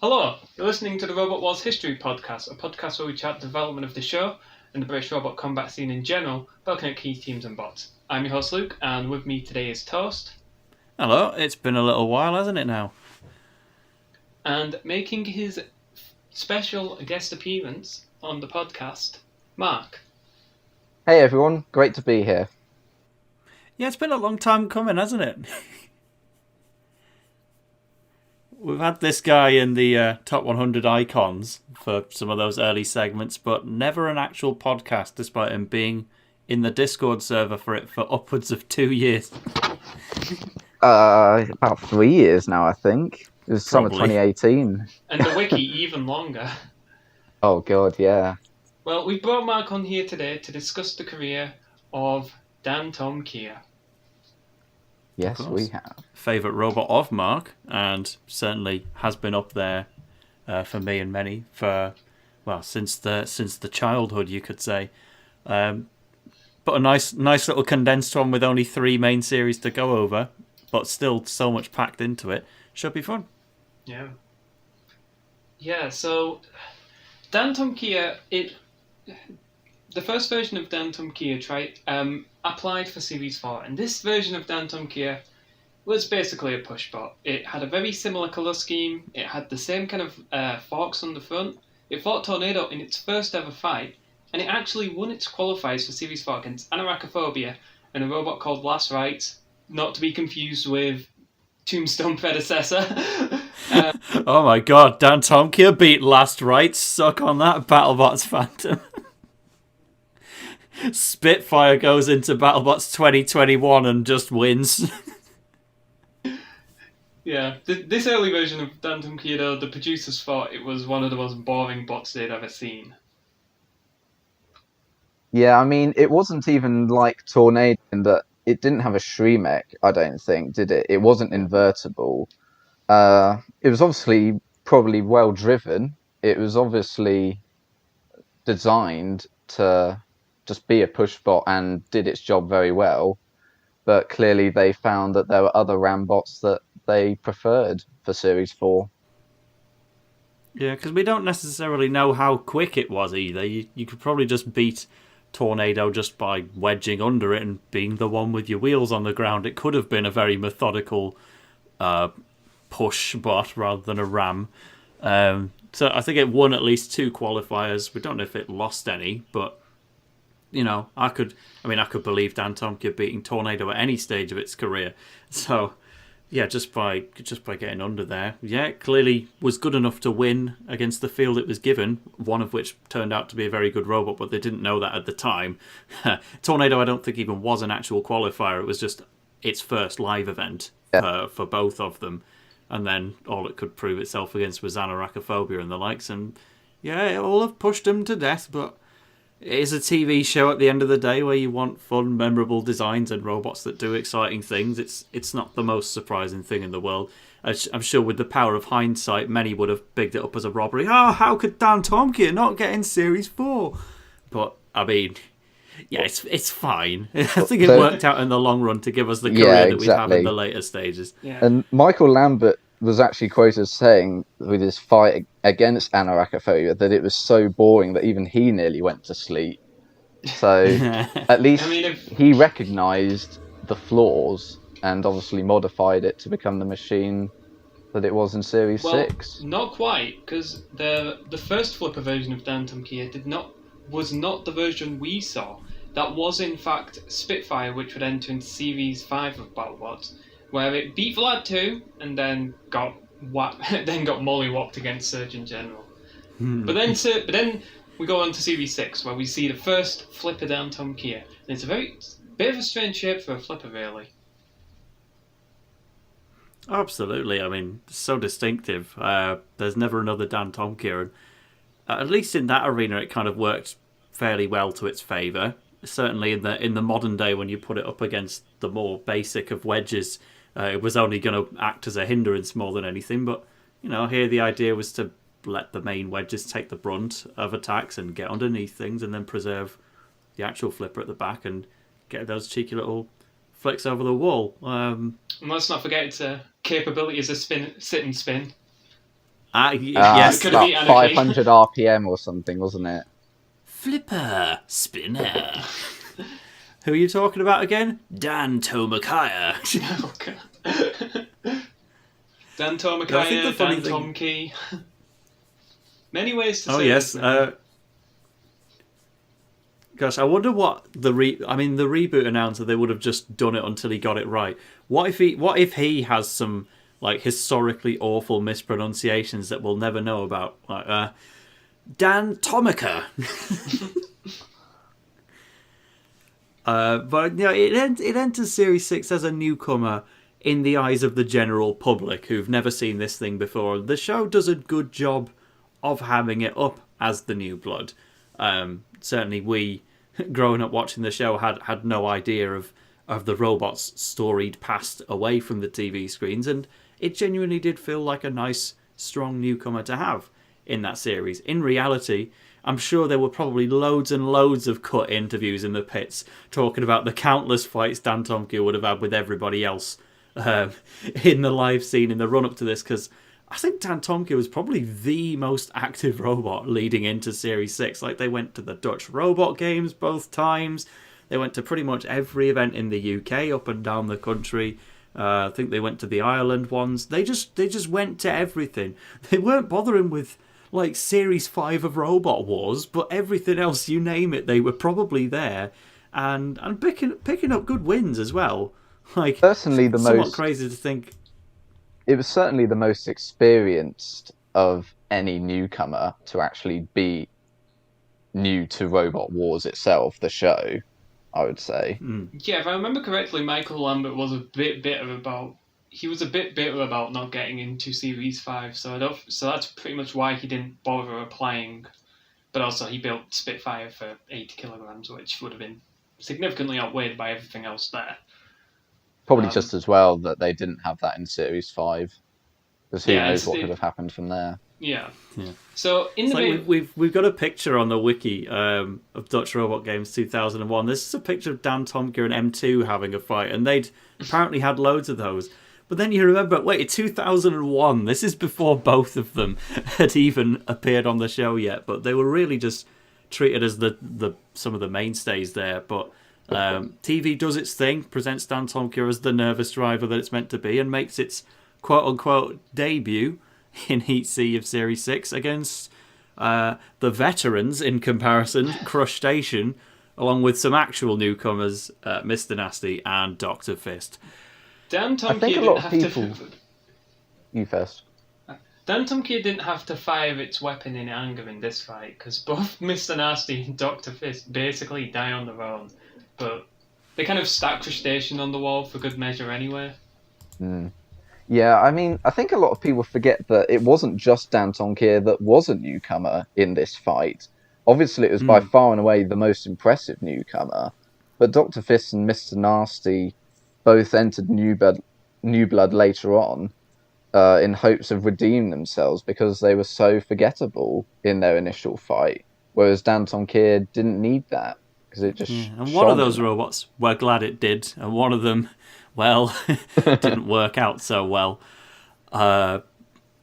Hello, you're listening to the Robot Wars History Podcast, a podcast where we chat the development of the show and the British robot combat scene in general, looking at key teams and bots. I'm your host Luke, and with me today is Toast. Hello, it's been a little while, hasn't it now? And making his special guest appearance on the podcast, Marc. Hey everyone, great to be here. Yeah, it's been a long time coming, hasn't it? We've had this guy in the top 100 icons for some of those early segments, but never an actual podcast, despite him being in the Discord server for it for upwards of 2 years. About 3 years now, I think. It was summer Probably. 2018. And the wiki even longer. Oh god, yeah. Well, we brought Marc on here today to discuss the career of Dantomkia. Yes, we have. Favourite robot of Marc, and certainly has been up there for me and many for, well, since the childhood, you could say. But a nice little condensed one with only 3 main series to go over, but still so much packed into it. Should be fun. Yeah. Yeah, so Dantomkia, the first version of Dantomkia applied for Series 4, and this version of Dantomkia was basically a push bot. It had a very similar colour scheme, it had the same kind of forks on the front. It fought Tornado in its first ever fight, and it actually won its qualifiers for Series 4 against Anarachophobia and a robot called Last Rites, not to be confused with Tombstone predecessor. Oh my god, Dantomkia beat Last Rites. Suck on that, BattleBots Phantom. Spitfire goes into BattleBots 2021 and just wins. Yeah, this early version of Dantomkia, though, the producers thought it was one of the most boring bots they'd ever seen. Yeah, I mean, it wasn't even like Tornado in that it didn't have a Shremek, I don't think, did it? It wasn't invertible. It was obviously probably well driven. It was obviously designed to just be a push bot and did its job very well. But clearly they found that there were other RAM bots that they preferred for Series 4. Yeah, because we don't necessarily know how quick it was either. You could probably just beat Tornado just by wedging under it and being the one with your wheels on the ground. It could have been a very methodical push bot rather than a ram. So I think it won at least 2 qualifiers. We don't know if it lost any, but you know, I could believe Dantomkia beating Tornado at any stage of its career. So yeah, just by getting under there, yeah, it clearly was good enough to win against the field it was given, one of which turned out to be a very good robot, but they didn't know that at the time. Tornado, I don't think even was an actual qualifier. It was just its first live event for both of them, and then all it could prove itself against was Anarachophobia and the likes, and yeah, it all have pushed them to death, but it is a TV show at the end of the day where you want fun, memorable designs and robots that do exciting things. It's not the most surprising thing in the world. I'm sure with the power of hindsight, many would have bigged it up as a robbery. Oh, how could Dantomkia not get in Series 4? But, I mean, yeah, it's fine. I think it worked out in the long run to give us the career that we have in the later stages. Yeah. And Michael Lambert was actually quoted as saying with his fight against Anarachophobia that it was so boring that even he nearly went to sleep. So at least he recognised the flaws and obviously modified it to become the machine that it was in Series 6. Not quite, because the first flipper version of Dantomkia was not the version we saw. That was in fact Spitfire, which would enter into Series 5 of BattleBots, where it beat Vlad 2 and then got mollywopped against Surgeon General. But then we go on to Series 6, where we see the first flipper Dantomkia, and it's a bit of a strange shape for a flipper, really. Absolutely, I mean, so distinctive. There's never another Dantomkia, and at least in that arena, it kind of worked fairly well to its favour. Certainly in the modern day, when you put it up against the more basic of wedges, it was only going to act as a hindrance more than anything. But you know, here the idea was to let the main wedges take the brunt of attacks and get underneath things, and then preserve the actual flipper at the back and get those cheeky little flicks over the wall. And let's not forget its capability as a sit and spin. Yes. Could it be About Anarchy? 500 RPM or something, wasn't it? Flipper, spinner. Who are you talking about again? Dantomkia. Oh, God. I think the Dantomkia, funny thing. Dantomki. Many ways to Oh say yes. this name. Gosh, I wonder what the reboot announcer, they would have just done it until he got it right. What if he has some like historically awful mispronunciations that we'll never know about? Like Dan Tomica. But it enters Series 6 as a newcomer in the eyes of the general public who've never seen this thing before. The show does a good job of having it up as the new blood. Certainly we, growing up watching the show, had no idea of the robots' storied past away from the TV screens, and it genuinely did feel like a nice, strong newcomer to have in that series. In reality, I'm sure there were probably loads and loads of cut interviews in the pits talking about the countless fights Dantomkia would have had with everybody else in the live scene in the run-up to this, because I think Dantomkia was probably the most active robot leading into Series 6. Like, they went to the Dutch robot games both times. They went to pretty much every event in the UK up and down the country. I think they went to the Ireland ones. They just went to everything. They weren't bothering with like Series 5 of Robot Wars, but everything else, you name it, they were probably there and picking up good wins as well. Like, Certainly the somewhat most. crazy to think. It was certainly the most experienced of any newcomer to actually be new to Robot Wars itself, the show, I would say. Yeah, if I remember correctly, Michael Lambert was a bit bitter about. He was a bit bitter about not getting into Series 5, so that's pretty much why he didn't bother applying. But also, he built Spitfire for 80 kilograms, which would have been significantly outweighed by everything else there. Probably just as well that they didn't have that in Series 5, because who Yeah, knows what could have happened from there. Yeah. So in It's the like we've got a picture on the wiki of Dutch Robot Games 2001. This is a picture of Dantomkia and M2 having a fight, and they'd apparently had loads of those. But then you remember, wait, 2001. This is before both of them had even appeared on the show yet. But they were really just treated as the some of the mainstays there. But TV does its thing, presents Dantomkia as the nervous driver that it's meant to be, and makes its quote unquote debut in Heat C of Series 6 against the veterans in comparison, Crush Station, along with some actual newcomers, Mr. Nasty and Dr. Fist. Dantomkia a lot of people. You first. Dantomkia didn't have to fire its weapon in anger in this fight, because both Mr. Nasty and Dr. Fist basically die on their own. But they kind of stack Crush Station on the wall for good measure anyway. Yeah, I mean, I think a lot of people forget that it wasn't just Dantomkia that was a newcomer in this fight. Obviously, it was by far and away the most impressive newcomer, but Dr. Fist and Mr. Nasty both entered New Blood later on in hopes of redeeming themselves because they were so forgettable in their initial fight, whereas Dantomkia didn't need that because it just and one of those robots, we're glad it did, and one of them, well, didn't work out so well.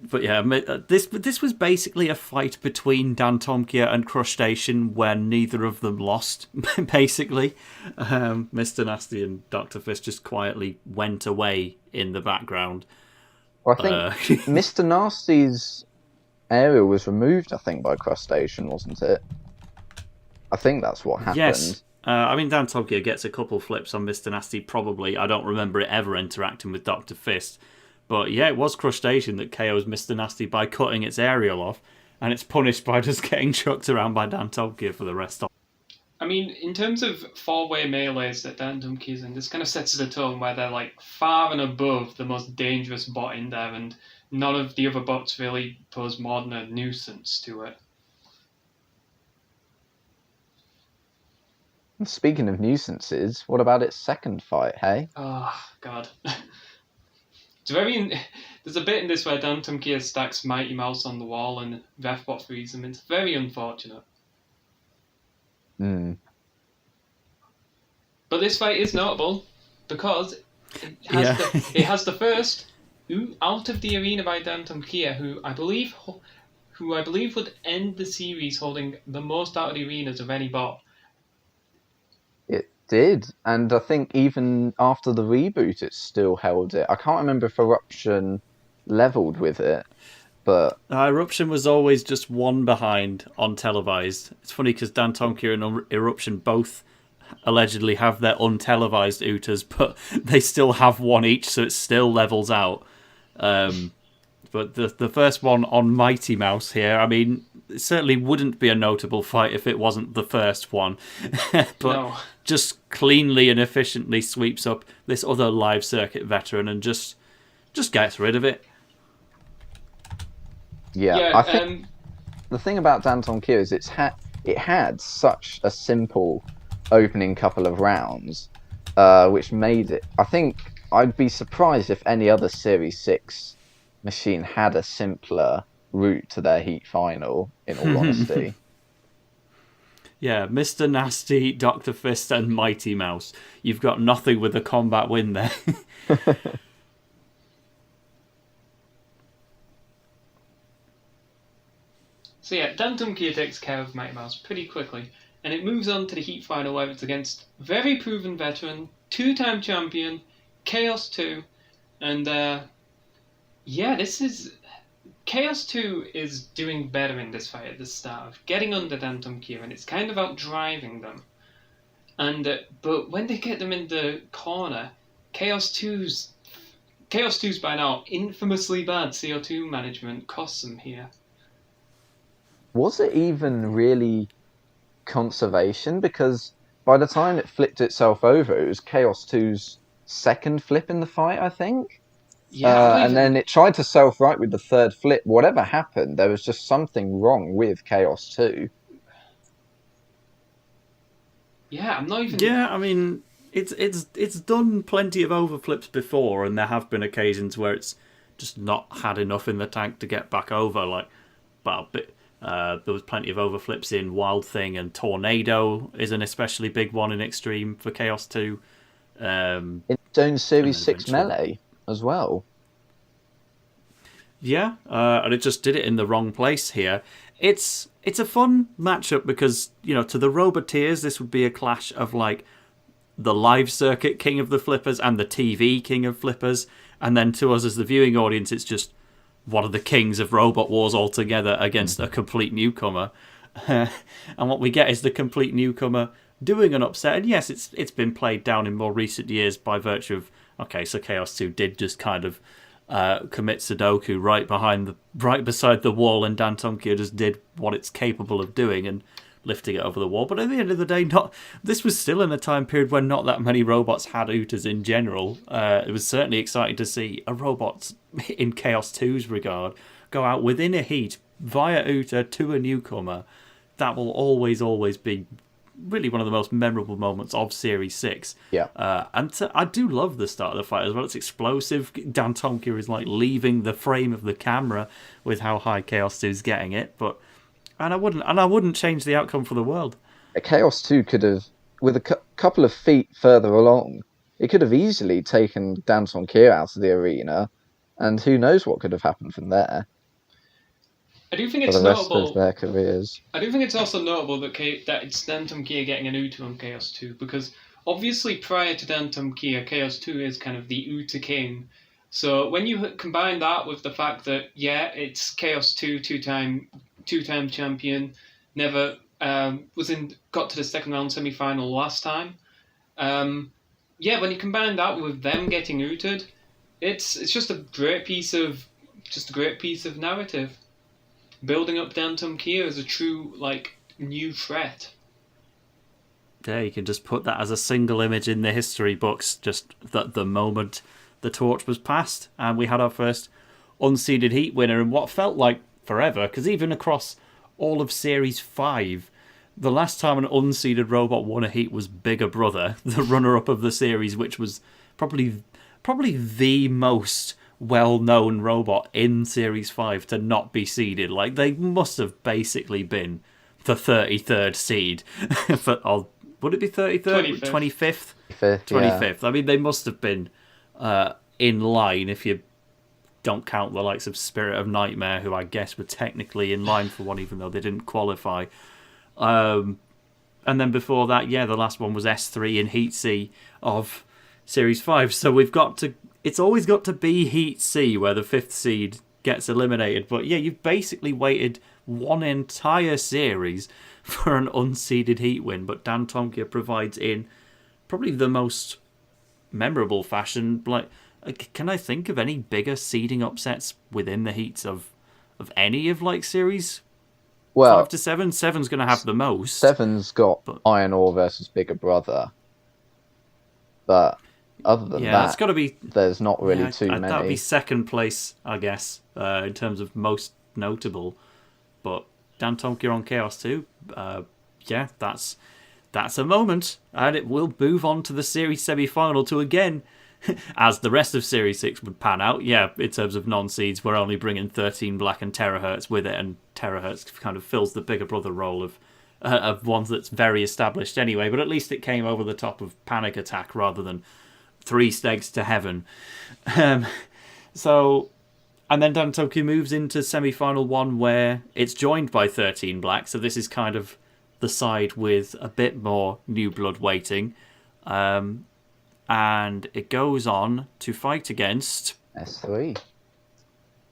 But yeah, this was basically a fight between Dantomkia and Crush Station where neither of them lost, basically. Mr. Nasty and Dr. Fist just quietly went away in the background. Well, I think Mr. Nasty's area was removed, I think, by Crush Station, wasn't it? I think that's what happened. Yes. I mean, Dantomkia gets a couple flips on Mr. Nasty, probably. I don't remember it ever interacting with Dr. Fist. But yeah, it was Crush Station that KOs Mr. Nasty by cutting its aerial off, and it's punished by just getting chucked around by Dantomkia for the rest of it. I mean, in terms of four-way melees that Dantomkia's in, this kind of sets the tone where they're like far and above the most dangerous bot in there, and none of the other bots really pose more than a nuisance to it. Speaking of nuisances, what about its second fight, hey? Oh, God. There's a bit in this where Dantomkia stacks Mighty Mouse on the wall and Vefbot frees him. It's very unfortunate. But this fight is notable because it has the first out of the arena by Dantomkia, who I believe would end the series holding the most out of the arenas of any bot. It did, and I think even after the reboot, it still held it. I can't remember if Eruption leveled with it, but Eruption was always just one behind on televised. It's funny because Dantomkia and Eruption both allegedly have their untelevised Utas, but they still have one each, so it still levels out. But the first one on Mighty Mouse here, I mean, it certainly wouldn't be a notable fight if it wasn't the first one. But No. just cleanly and efficiently sweeps up this other live circuit veteran and just gets rid of it. yeah, I think the thing about Dantomkia is it had such a simple opening couple of rounds, which made it. I think I'd be surprised if any other Series 6 machine had a simpler route to their heat final, in all honesty. Yeah, Mr. Nasty, Dr. Fist, and Mighty Mouse. You've got nothing with a combat win there. So yeah, Dantomkia takes care of Mighty Mouse pretty quickly, and it moves on to the heat final where it's against very proven veteran, 2-time champion, Chaos 2, and this is... Chaos 2 is doing better in this fight at the start, of getting under Dantomkia, and it's kind of outdriving them. And but when they get them in the corner, Chaos 2's by now infamously bad CO2 management costs them here. Was it even really conservation? Because by the time it flipped itself over, it was Chaos 2's second flip in the fight, I think. Yeah, and then it tried to self-right with the third flip. Whatever happened, there was just something wrong with Chaos 2. Yeah, I'm not even... Yeah, I mean, it's done plenty of overflips before, and there have been occasions where it's just not had enough in the tank to get back over. There was plenty of overflips in Wild Thing, and Tornado is an especially big one in Extreme for Chaos 2. In its own Series 6 melee as well. Yeah, and it just did it in the wrong place here. It's a fun matchup because, to the Roboteers, this would be a clash of like the live circuit king of the flippers and the TV king of flippers, and then to us as the viewing audience, it's just one of the kings of Robot Wars altogether against a complete newcomer. And what we get is the complete newcomer doing an upset. And yes, it's been played down in more recent years by virtue of, okay, so Chaos 2 did just kind of commit Sudoku right beside the wall, and Dantomkia just did what it's capable of doing and lifting it over the wall. But at the end of the day, this was still in a time period when not that many robots had Utas in general. It was certainly exciting to see a robot in Chaos 2's regard go out within a heat via Uta to a newcomer. That will always be really one of the most memorable moments of Series 6. Yeah. I do love the start of the fight as well. It's explosive. Dantomkia is like leaving the frame of the camera with how high Chaos 2 is getting it. And I wouldn't change the outcome for the world. Chaos 2 could have, with a couple of feet further along, it could have easily taken Dantomkia out of the arena, and who knows what could have happened from there. I do think for it's the rest notable. of their careers. I do think it's also notable that it's Dantomkia getting an Uta on Chaos 2, because obviously prior to Dantomkia, Chaos 2 is kind of the Uta king. So when you combine that with the fact that, it's Chaos 2, two-time champion, never got to the second round semi-final last time. When you combine that with them getting Uta'd, it's just a great piece of narrative, building up Dantomkia as a true new threat. Yeah, you can just put that as a single image in the history books, just that the moment the torch was passed and we had our first unseeded heat winner in what felt like forever, because even across all of Series 5, the last time an unseeded robot won a heat was Bigger Brother, the runner-up of the series, which was probably the most well-known robot in Series 5 to not be seeded. Like, they must have basically been the 33rd seed. Would it be 33rd? 25th? 25th. 25th. I mean, they must have been in line if you don't count the likes of Spirit of Nightmare, who I guess were technically in line for one, even though they didn't qualify. And then before that, the last one was S3 in Heat C of Series 5. So it's always got to be Heat C where the 5th seed gets eliminated. But you've basically waited one entire series for an unseeded Heat win. But Dantomkia provides in probably the most memorable fashion. Like, can I think of any bigger seeding upsets within the heats of any of like Series 5 to 7? 7's going to have the most. 7's got Iron Ore versus Bigger Brother. But other than that, that's got to be, there's not really too many. That would be second place, I guess, in terms of most notable. But Dantomkia on Chaos 2, that's a moment. And it will move on to the Series semi-final to, again, as the rest of Series 6 would pan out, in terms of non-seeds, we're only bringing 13 Black and Terahertz with it, and Terahertz kind of fills the Bigger Brother role of ones that's very established anyway, but at least it came over the top of Panic Attack rather than 3 Stegs to Heaven. And then Dantomkia moves into semi-final 1 where it's joined by 13 Black, so this is kind of the side with a bit more new blood weighting. And it goes on to fight against S3.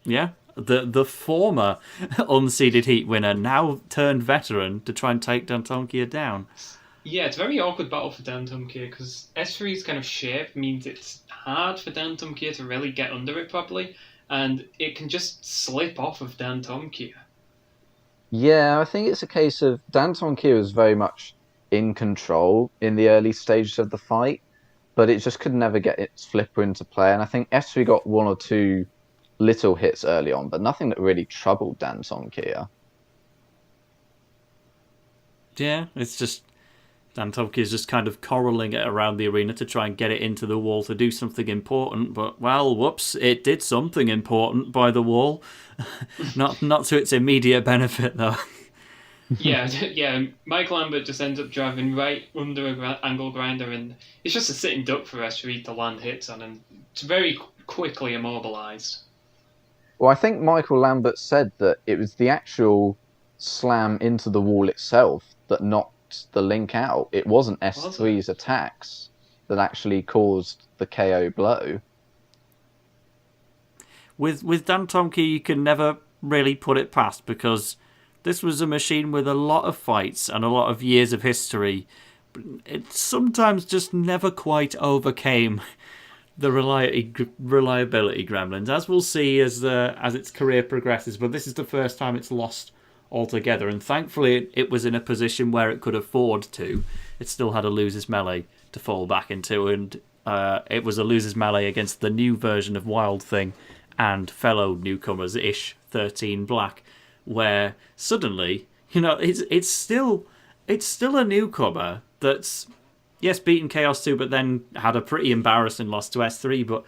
Yeah, the former unseeded Heat winner, now turned veteran, to try and take Dantomkia down. Yeah, it's a very awkward battle for Dantomkia because S3's kind of shape means it's hard for Dantomkia to really get under it properly, and it can just slip off of Dantomkia. Yeah, I think it's a case of Dantomkia was very much in control in the early stages of the fight, but it just could never get its flipper into play. And I think S3 got 1 or 2 little hits early on, but nothing that really troubled Dantomkia. Yeah, it's just Dantomkia is just kind of corralling it around the arena to try and get it into the wall to do something important. But, well, whoops, it did something important by the wall. not to its immediate benefit, though. Yeah. Mike Lambert just ends up driving right under a angle grinder, and it's just a sitting duck for S3 to land hits on, and it's very quickly immobilized. Well, I think Michael Lambert said that it was the actual slam into the wall itself that knocked the Link out. It wasn't S3's attacks that actually caused the KO blow. With Dantomkia, you can never really put it past, because this was a machine with a lot of fights and a lot of years of history. It sometimes just never quite overcame the reliability gremlins, as we'll see as its career progresses. But this is the first time it's lost altogether, and thankfully it was in a position where it could afford to. It still had a loser's melee to fall back into, and it was a loser's melee against the new version of Wild Thing and fellow newcomers-ish 13 Black, where suddenly, it's still a newcomer that's, yes, beaten Chaos 2, but then had a pretty embarrassing loss to S3. But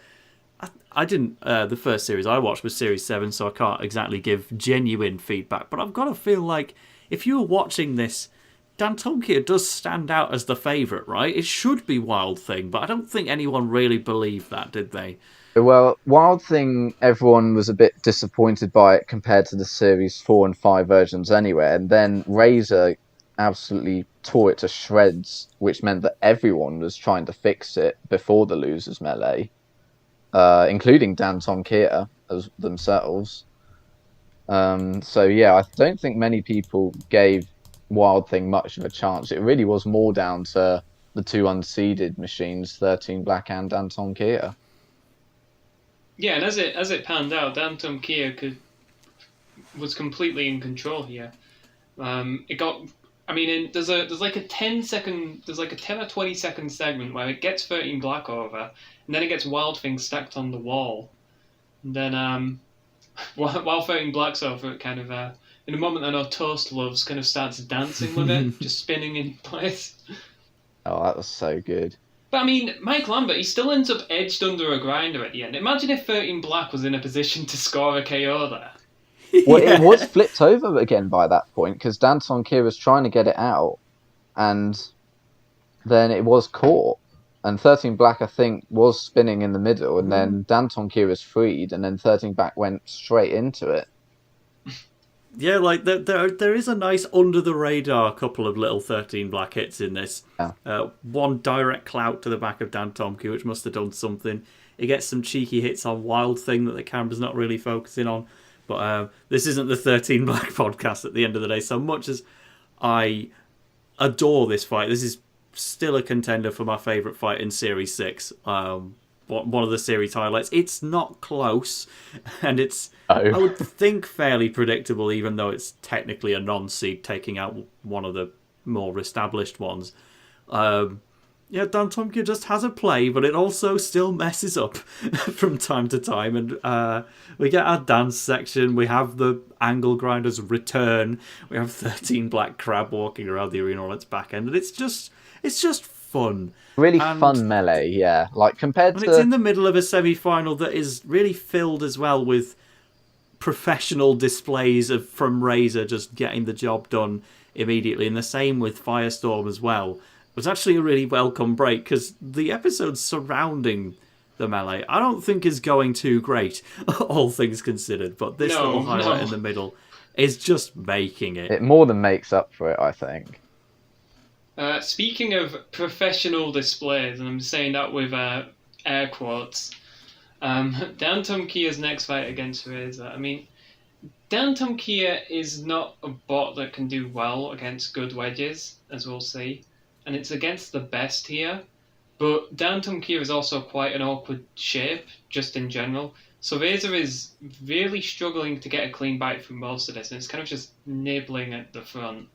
I didn't. The first series I watched was Series 7, so I can't exactly give genuine feedback. But I've got to feel like if you were watching this, Dantomkia does stand out as the favourite, right? It should be Wild Thing, but I don't think anyone really believed that, did they? Well, Wild Thing, everyone was a bit disappointed by it compared to the Series 4 and 5 versions anyway. And then Razor absolutely tore it to shreds, which meant that everyone was trying to fix it before the losers melee, including Dantomkia as themselves. So yeah, I don't think many people gave Wild Thing much of a chance. It really was more down to the 2 unseeded machines, 13 Black and Dantomkia. Yeah, and as it panned out, Dantomkia was completely in control here. There's like a 10 or 20 second segment where it gets 13 Black over, and then it gets Wild Thing stacked on the wall, and then while 13 Black's over, it kind of in a moment I know Toast loves, kind of starts dancing with it, just spinning in place. Oh, that was so good. But I mean, Mike Lambert, he still ends up edged under a grinder at the end. Imagine if 13 Black was in a position to score a KO there. Well, it was flipped over again by that point, because Dantomkia was trying to get it out, and then it was caught. And 13 Black, I think, was spinning in the middle, and then Dantomkia was freed, and then 13 Black went straight into it. Yeah, like there is a nice under the radar couple of little 13 Black hits in this. Yeah. One direct clout to the back of Dantomkia, which must have done something. He gets some cheeky hits on Wild Thing that the camera's not really focusing on. But this isn't the 13 Black podcast at the end of the day. So much as I adore this fight, this is still a contender for my favourite fight in Series 6. One of the series highlights. It's not close, and it's, I would think, fairly predictable, even though it's technically a non-seed taking out one of the more established ones. Yeah, Dantomkia just has a play, but it also still messes up from time to time. And we get our dance section. We have the angle grinders return. We have 13 Black Crab walking around the arena on its back end, and it's just fun. Really fun melee, yeah. Like compared to, it's in the middle of a semi-final that is really filled as well with professional displays from Razor just getting the job done immediately, and the same with Firestorm as well. It was actually a really welcome break because the episode surrounding the melee I don't think is going too great, all things considered. But this little highlight in the middle is just making it. It more than makes up for it, I think. Speaking of professional displays, and I'm saying that with air quotes, Dantomkia's next fight against Razor. I mean, Dantomkia is not a bot that can do well against good wedges, as we'll see, and it's against the best here. But Dantomkia is also quite an awkward shape, just in general. So Razor is really struggling to get a clean bite through most of this, and it's kind of just nibbling at the front.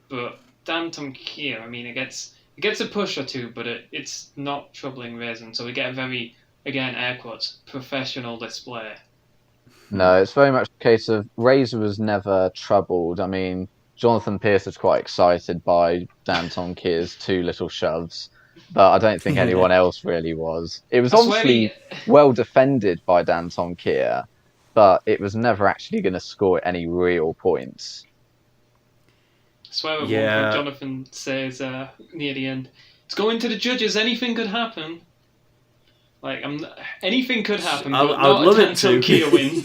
But Dantomkia, I mean, it gets a push or two, but it's not troubling Razor, so we get a very, again, air quotes, professional display. No, it's very much a case of Razor was never troubled. I mean, Jonathan Pierce was quite excited by Dantomkia's two little shoves, but I don't think anyone else really was. It was obviously well defended by Dantomkia, but it was never actually going to score any real points. I swear at one point Jonathan says near the end, "It's going to the judges, anything could happen." Like, anything could happen, but not a Dantomkia win.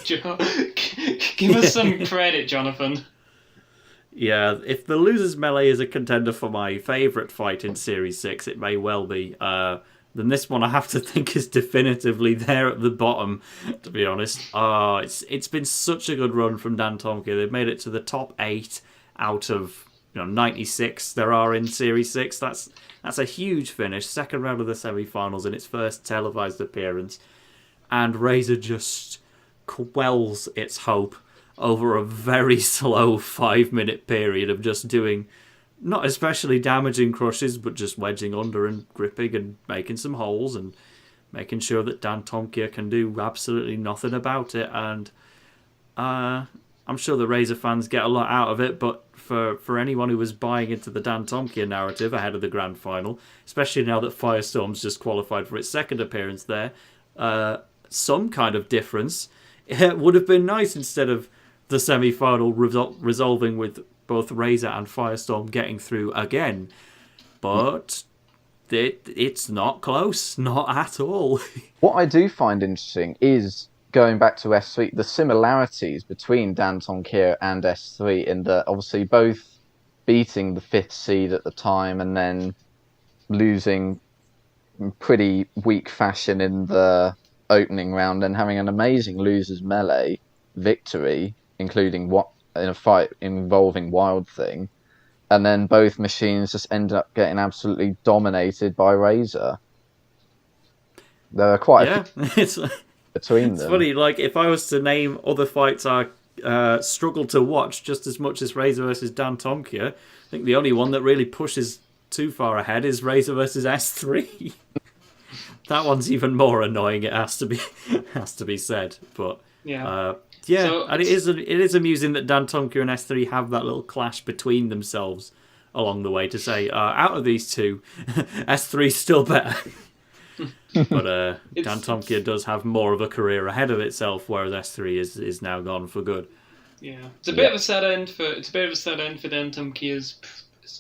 Give us some credit, Jonathan. Yeah, if the Losers Melee is a contender for my favourite fight in Series 6, it may well be. Then this one I have to think is definitively there at the bottom, to be honest. It's been such a good run from Dantomkia. They've made it to the top 8 out of 96 there are in Series 6. That's a huge finish. Second round of the semi-finals in its first televised appearance. And Razor just quells its hope over a very slow 5-minute period of just doing not especially damaging crushes, but just wedging under and gripping and making some holes and making sure that Dantomkia can do absolutely nothing about it. And I'm sure the Razor fans get a lot out of it, but for anyone who was buying into the Dantomkia narrative ahead of the grand final, especially now that Firestorm's just qualified for its second appearance there, some kind of difference, it would have been nice instead of the semi-final resolving with both Razor and Firestorm getting through again. But it's not close, not at all. What I do find interesting is, going back to S3, the similarities between Dantomkia and S3 in that obviously both beating the 5th seed at the time and then losing in pretty weak fashion in the opening round and having an amazing losers melee victory, including in a fight involving Wild Thing, and then both machines just ended up getting absolutely dominated by Razor. There are quite a few between them. It's funny, like, if I was to name other fights I struggle to watch just as much as Razor versus Dantomkia, I think the only one that really pushes too far ahead is Razor versus S3. That one's even more annoying, it has to be said. But and it is amusing that Dantomkia and S3 have that little clash between themselves along the way to say, out of these two, S3's still better. But Dantomkia does have more of a career ahead of itself, whereas S3 is now gone for good. Yeah, it's a bit of a sad end for Dantomkia's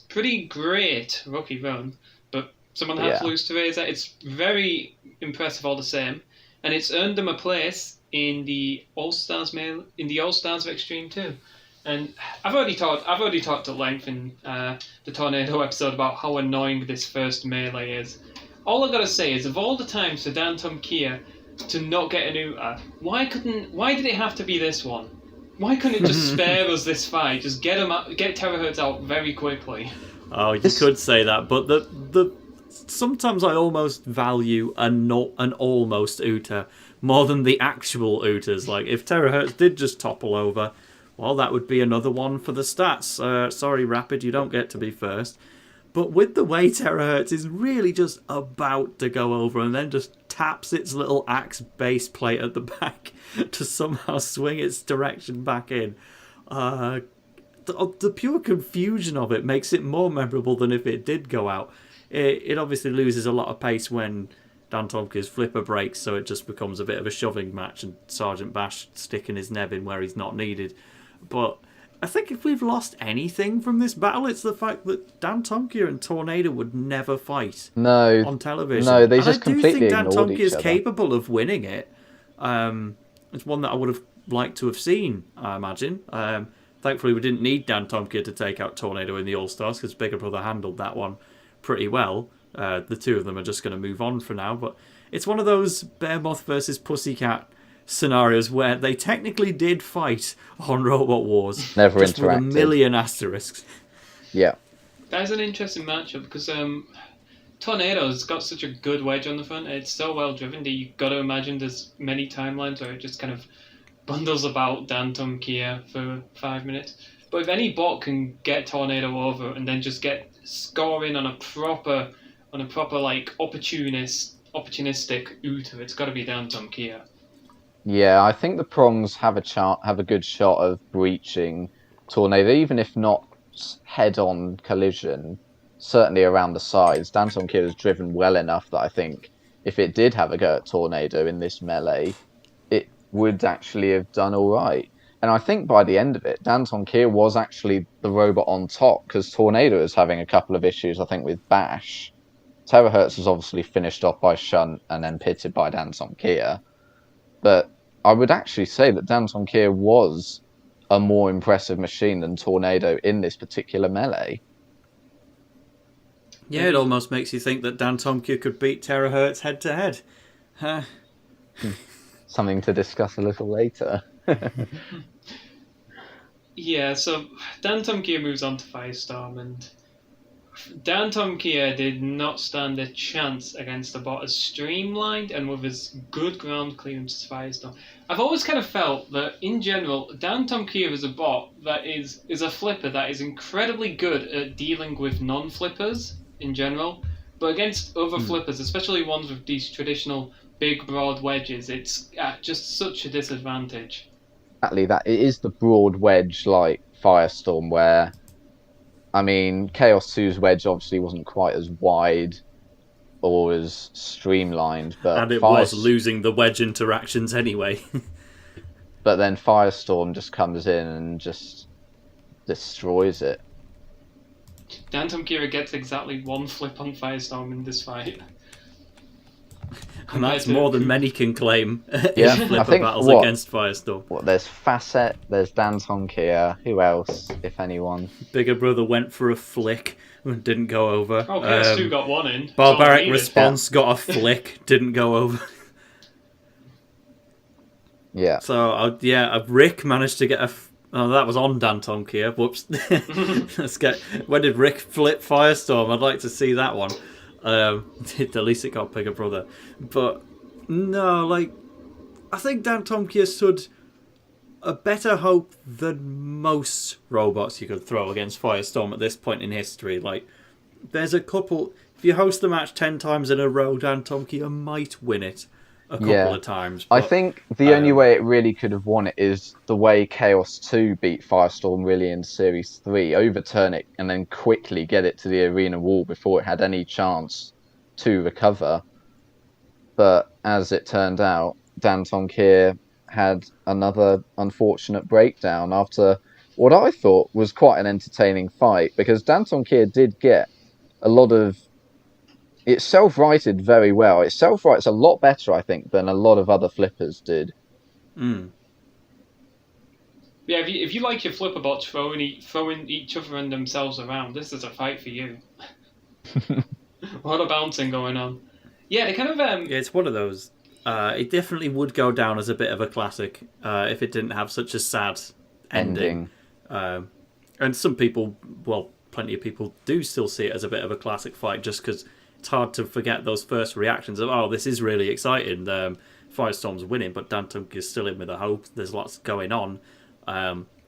pretty great rookie run, but someone had to lose to Razor. It's very impressive all the same, and it's earned them a place in the All-Stars of Extreme 2. And I've already talked at length in the Tornado episode about how annoying this first melee is. All I've got to say is, of all the times for Dantomkia to not get an Uta, why did it have to be this one? Why couldn't it just spare us this fight? Just get Terahertz out very quickly. Oh, you could say that, but the sometimes I almost value an almost Uta more than the actual Utas. Like, if Terahertz did just topple over, well, that would be another one for the stats. Sorry, Rapid, you don't get to be first. But with the way Terahertz is really just about to go over and then just taps its little axe base plate at the back to somehow swing its direction back in, the pure confusion of it makes it more memorable than if it did go out. It obviously loses a lot of pace when Dantomkia's flipper breaks, so it just becomes a bit of a shoving match and Sergeant Bash sticking his neb in where he's not needed. But I think if we've lost anything from this battle, it's the fact that Dantomkia and Tornado would never fight on television. No, they and just completely I do think ignored Dantomkia each is other. capable of winning it. It's one that I would have liked to have seen, I imagine. Thankfully, we didn't need Dantomkia to take out Tornado in the All-Stars because Bigger Brother handled that one pretty well. The two of them are just going to move on for now. But it's one of those Bearmoth versus Pussycat scenarios where they technically did fight on Robot Wars. Never just interacted. with a million asterisks. Yeah. That's an interesting matchup because Tornado's got such a good wedge on the front. It's so well driven that you've got to imagine there's many timelines where it just kind of bundles about Dantomkia for 5 minutes. But if any bot can get Tornado over and then just get scoring on a proper like opportunistic Uta, it's got to be Dantomkia. Yeah, I think the Prongs have a good shot of breaching Tornado, even if not head-on collision. Certainly around the sides, Dantomkia is driven well enough that I think if it did have a go at Tornado in this melee, it would actually have done all right. And I think by the end of it, Dantomkia was actually the robot on top because Tornado is having a couple of issues, I think, with Bash. Terahertz was obviously finished off by Shunt and then pitted by Dantomkia. But I would actually say that Dantomkia was a more impressive machine than Tornado in this particular melee. Yeah, it almost makes you think that Dantomkia could beat Terahertz head-to-head. Something to discuss a little later. Yeah, so Dantomkia moves on to Firestorm, and Dantomkia did not stand a chance against a bot as streamlined and with as good ground clearance as Firestorm. I've always kind of felt that, in general, Dantomkia is a bot that is a flipper that is incredibly good at dealing with non-flippers in general, but against other flippers, especially ones with these traditional big, broad wedges, it's just such a disadvantage. Exactly, that it is the broad wedge like Firestorm where, I mean, Chaos 2's wedge obviously wasn't quite as wide or as streamlined, but And it was losing the wedge interactions anyway. But then Firestorm just comes in and just destroys it. Dantomkia gets exactly one flip on Firestorm in this fight. And that's more than many can claim Yeah, in flipper I think battles against Firestorm. There's Facet, there's Dantomkia, who else, if anyone? Bigger Brother went for a flick and didn't go over. Oh, PS2 got one in. Barbaric Response got a flick, didn't go over. Yeah. So, Rick managed to get a... Oh, that was on Dantomkia. Whoops. When did Rick flip Firestorm? I'd like to see that one. At least it got Bigger Brother. But, no, I think Dantomkia stood a better hope than most robots you could throw against Firestorm at this point in history. There's a couple... If you host the match 10 times in a row, Dantomkia might win it a couple of times. But, I think the only way it really could have won it is the way Chaos 2 beat Firestorm really in Series 3. Overturn it and then quickly get it to the arena wall before it had any chance to recover. But as it turned out, Dantomkia had another unfortunate breakdown after what I thought was quite an entertaining fight, because Dantomkia did get a lot of It's self-righted very well. It self-writes a lot better, I think, than a lot of other flippers did. Mm. Yeah, if you like your flipper bots throwing each other and themselves around, this is a fight for you. A lot of bouncing going on. Yeah, it kind of Yeah, it's one of those. It definitely would go down as a bit of a classic if it didn't have such a sad ending. Ending. And some people, well, plenty of people do still see it as a bit of a classic fight just because it's hard to forget those first reactions of, oh, this is really exciting. Firestorm's winning, but Dantomkia's still in with a hope. There's lots going on.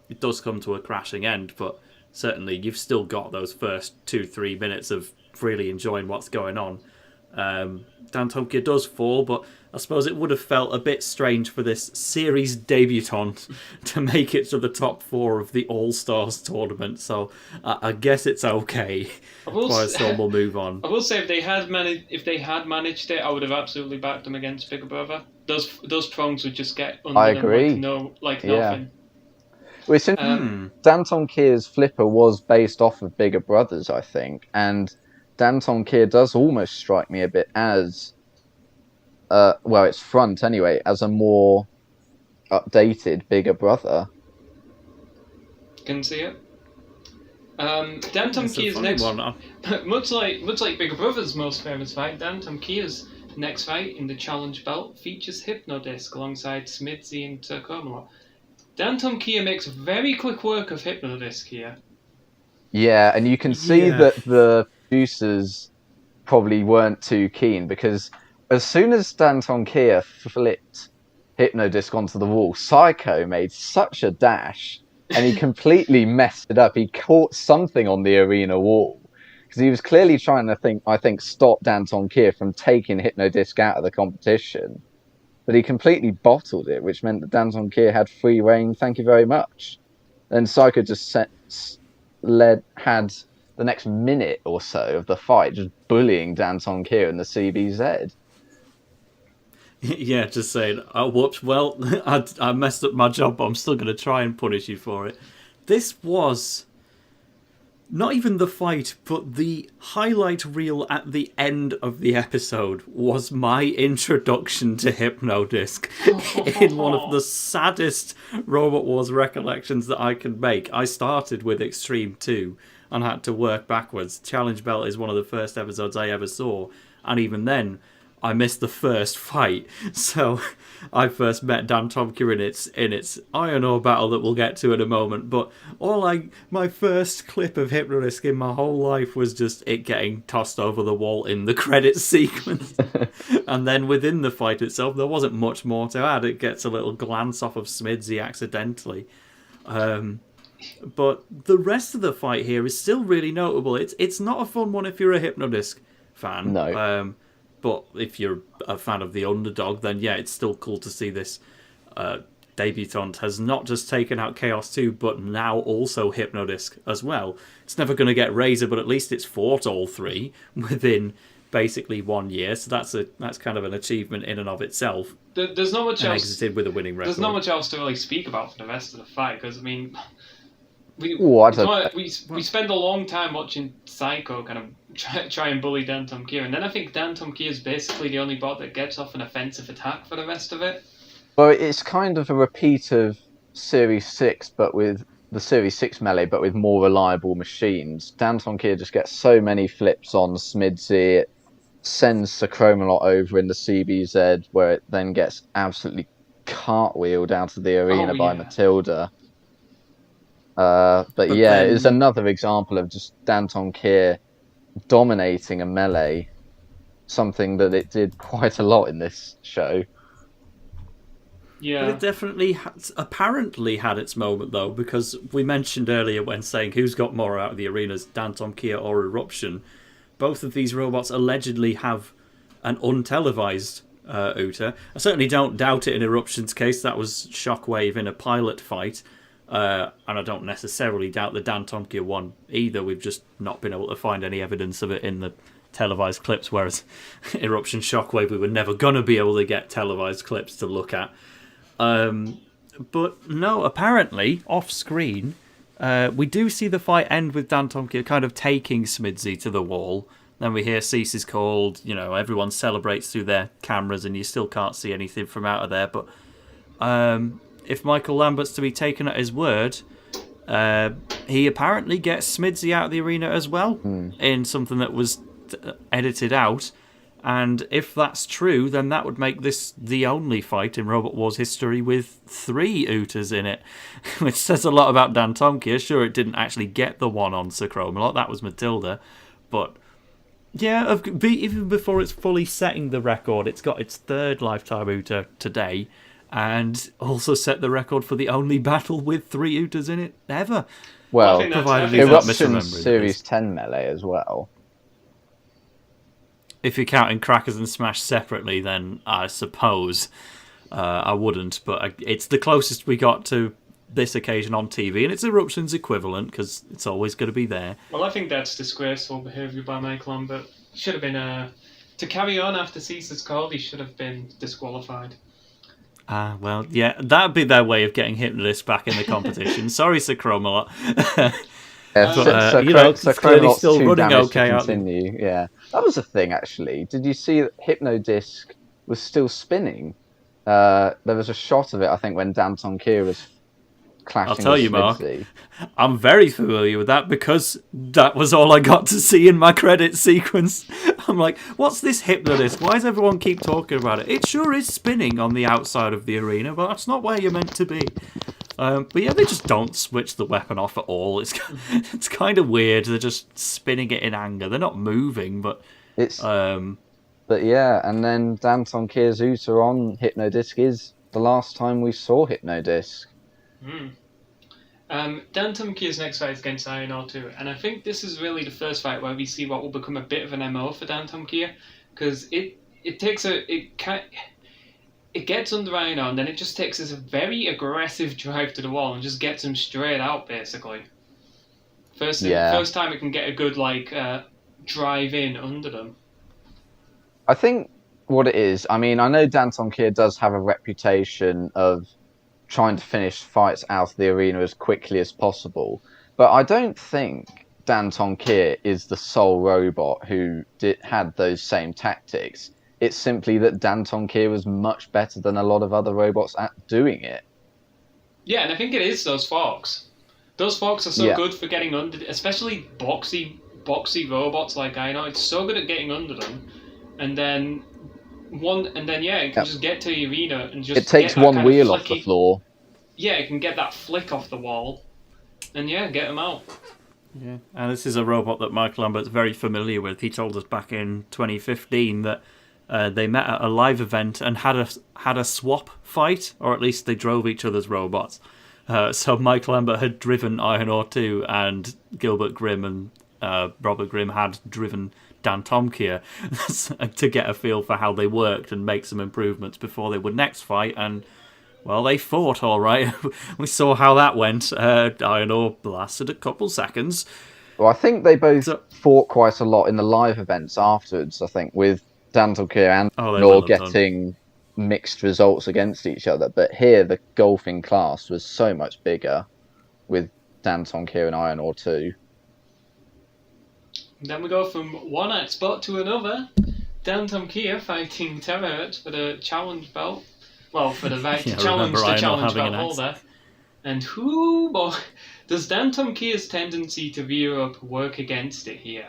It does come to a crashing end, but certainly you've still got those first 2-3 minutes of really enjoying what's going on. Dantomkia does fall, but I suppose it would have felt a bit strange for this series debutant to make it to the top 4 of the All-Stars tournament, so I guess it's okay. Firestorm will move on. I will say if they had managed it, I would have absolutely backed them against Bigger Brother. Those prongs would just get under I them agree. like Yeah. nothing. Well, it's Dantomkia's flipper was based off of Bigger Brothers, I think, and Dantomkia does almost strike me a bit as, well, its front anyway, as a more updated Bigger Brother. Can see it. Dantomkia's next one. much like Bigger Brother's most famous fight, Dantomkia's next fight in the challenge belt features Hypnodisc alongside Smidsy and Turcomelot. Dantomkia makes very quick work of Hypnodisc here. Yeah, and you can see that the producers probably weren't too keen, because as soon as Dantomkia flipped Hypnodisc onto the wall, Psycho made such a dash, and he completely messed it up. He caught something on the arena wall, because he was clearly trying to stop Dantomkia from taking Hypnodisc out of the competition. But he completely bottled it, which meant that Dantomkia had free reign. Thank you very much. Then Psycho just had the next minute or so of the fight just bullying Dantomkia in the CBZ. Yeah, just saying, oh, whoops, well, I messed up my job, but I'm still going to try and punish you for it. This was not even the fight, but the highlight reel at the end of the episode was my introduction to Hypnodisc in one of the saddest Robot Wars recollections that I can make. I started with Extreme 2 and had to work backwards. Challenge Belt is one of the first episodes I ever saw, and even then I missed the first fight. So I first met Dantomkia in its iron ore battle that we'll get to in a moment. But my first clip of Hypnodisc in my whole life was just it getting tossed over the wall in the credits sequence. And then within the fight itself, there wasn't much more to add. It gets a little glance off of Smidsy accidentally. But the rest of the fight here is still really notable. It's not a fun one if you're a Hypnodisc fan. No. But if you're a fan of the underdog, then yeah, it's still cool to see this debutant has not just taken out Chaos 2, but now also Hypnodisc as well. It's never going to get Razor, but at least it's fought all three within basically 1 year. So that's kind of an achievement in and of itself. There's not much else. Exited with a winning record. There's not much else to really speak about for the rest of the fight, because I mean, we spend a long time watching Psycho kind of try and bully Dantomkia, and then I think Dantomkia is basically the only bot that gets off an offensive attack for the rest of it. Well, it's kind of a repeat of Series 6, but with the Series 6 melee, but with more reliable machines. Dantomkia just gets so many flips on Smidsy. It sends Sacromalot over in the CBZ, where it then gets absolutely cartwheeled out of the arena by Matilda. But yeah, it's another example of just Dantomkia dominating a melee, something that it did quite a lot in this show. Yeah. But it definitely apparently had its moment, though, because we mentioned earlier when saying who's got more out of the arenas, Dantomkia or Eruption. Both of these robots allegedly have an untelevised OOTA. I certainly don't doubt it in Eruption's case. That was Shockwave in a pilot fight. And I don't necessarily doubt the Dantomkia one either. We've just not been able to find any evidence of it in the televised clips, whereas Eruption Shockwave, we were never going to be able to get televised clips to look at. But no, apparently, off-screen, we do see the fight end with Dantomkia kind of taking Smidsy to the wall, Then we hear Cease is called. Everyone celebrates through their cameras, and you still can't see anything from out of there. But if Michael Lambert's to be taken at his word, he apparently gets Smidsy out of the arena as well in something that was edited out. And if that's true, then that would make this the only fight in Robot Wars history with 3 Ooters in it, which says a lot about Dantomkia. Sure, it didn't actually get the one on Sir Chromalot, that was Matilda, but yeah, even before it's fully setting the record, it's got its 3rd lifetime Ooter today, and also set the record for the only battle with 3 Ooters in it ever. Well, provided he's not Eruption Series 10 melee as well. If you're counting Crackers and Smash separately, then I suppose I wouldn't. But it's the closest we got to this occasion on TV, and it's Eruption's equivalent because it's always going to be there. Well, I think that's disgraceful behaviour by Mike Lambert. He should have been to carry on after Caesar's called. He should have been disqualified. Well, yeah, that'd be their way of getting Hypnodisc back in the competition. Sorry, Sir Chromalot. So clearly still running okay. Continue. Yeah, that was a thing actually. Did you see that Hypnodisc was still spinning? There was a shot of it, I think, when Dantomkia was clashing. I'll tell you, Mark, Smidsy. I'm very familiar with that because that was all I got to see in my credit sequence. I'm like, what's this Hypnodisc? Why does everyone keep talking about it? It sure is spinning on the outside of the arena, but that's not where you're meant to be. But yeah, they just don't switch the weapon off at all. It's kind of weird. They're just spinning it in anger. They're not moving, but it's. But yeah, and then Dantomkia's Ooter on Hypnodisc is the last time we saw Hypnodisc. Dantomkia's next fight is against Iron Ore 2, and I think this is really the first fight where we see what will become a bit of an MO for Dantomkia, because it gets under Iron Ore, and then it just takes this very aggressive drive to the wall and just gets him straight out, basically. First time it can get a good drive in under them. I think what it is, I mean, I know Dantomkia does have a reputation of trying to finish fights out of the arena as quickly as possible, but I don't think Dantomkia is the sole robot who had those same tactics. It's simply that Dantomkia was much better than a lot of other robots at doing it. Yeah, and I think it is those forks. Those forks are so good for getting under, especially boxy robots like I know. It's so good at getting under them, and then it can just get to the arena and just. It takes one wheel off the floor. Yeah, it can get that flick off the wall, and get them out. Yeah, and this is a robot that Mike Lambert's very familiar with. He told us back in 2015 that they met at a live event and had a swap fight, or at least they drove each other's robots. So Mike Lambert had driven Iron Ore 2, and Gilbert Grimm and Robert Grimm had driven Dantomkia to get a feel for how they worked and make some improvements before they would next fight. And well, they fought all right. We saw how that went. Iron Ore lasted a couple seconds. Well, I think they both fought quite a lot in the live events afterwards, I think, with Dantomkia and Iron Ore getting mixed results against each other. But here, the golfing class was so much bigger with Dantomkia and Iron Ore 2. Then we go from one export to another. Dantomkia fighting Terahertz for the challenge belt. Well, for the right to challenge the challenge belt holder. And does Dantomkia's tendency to veer up work against it here?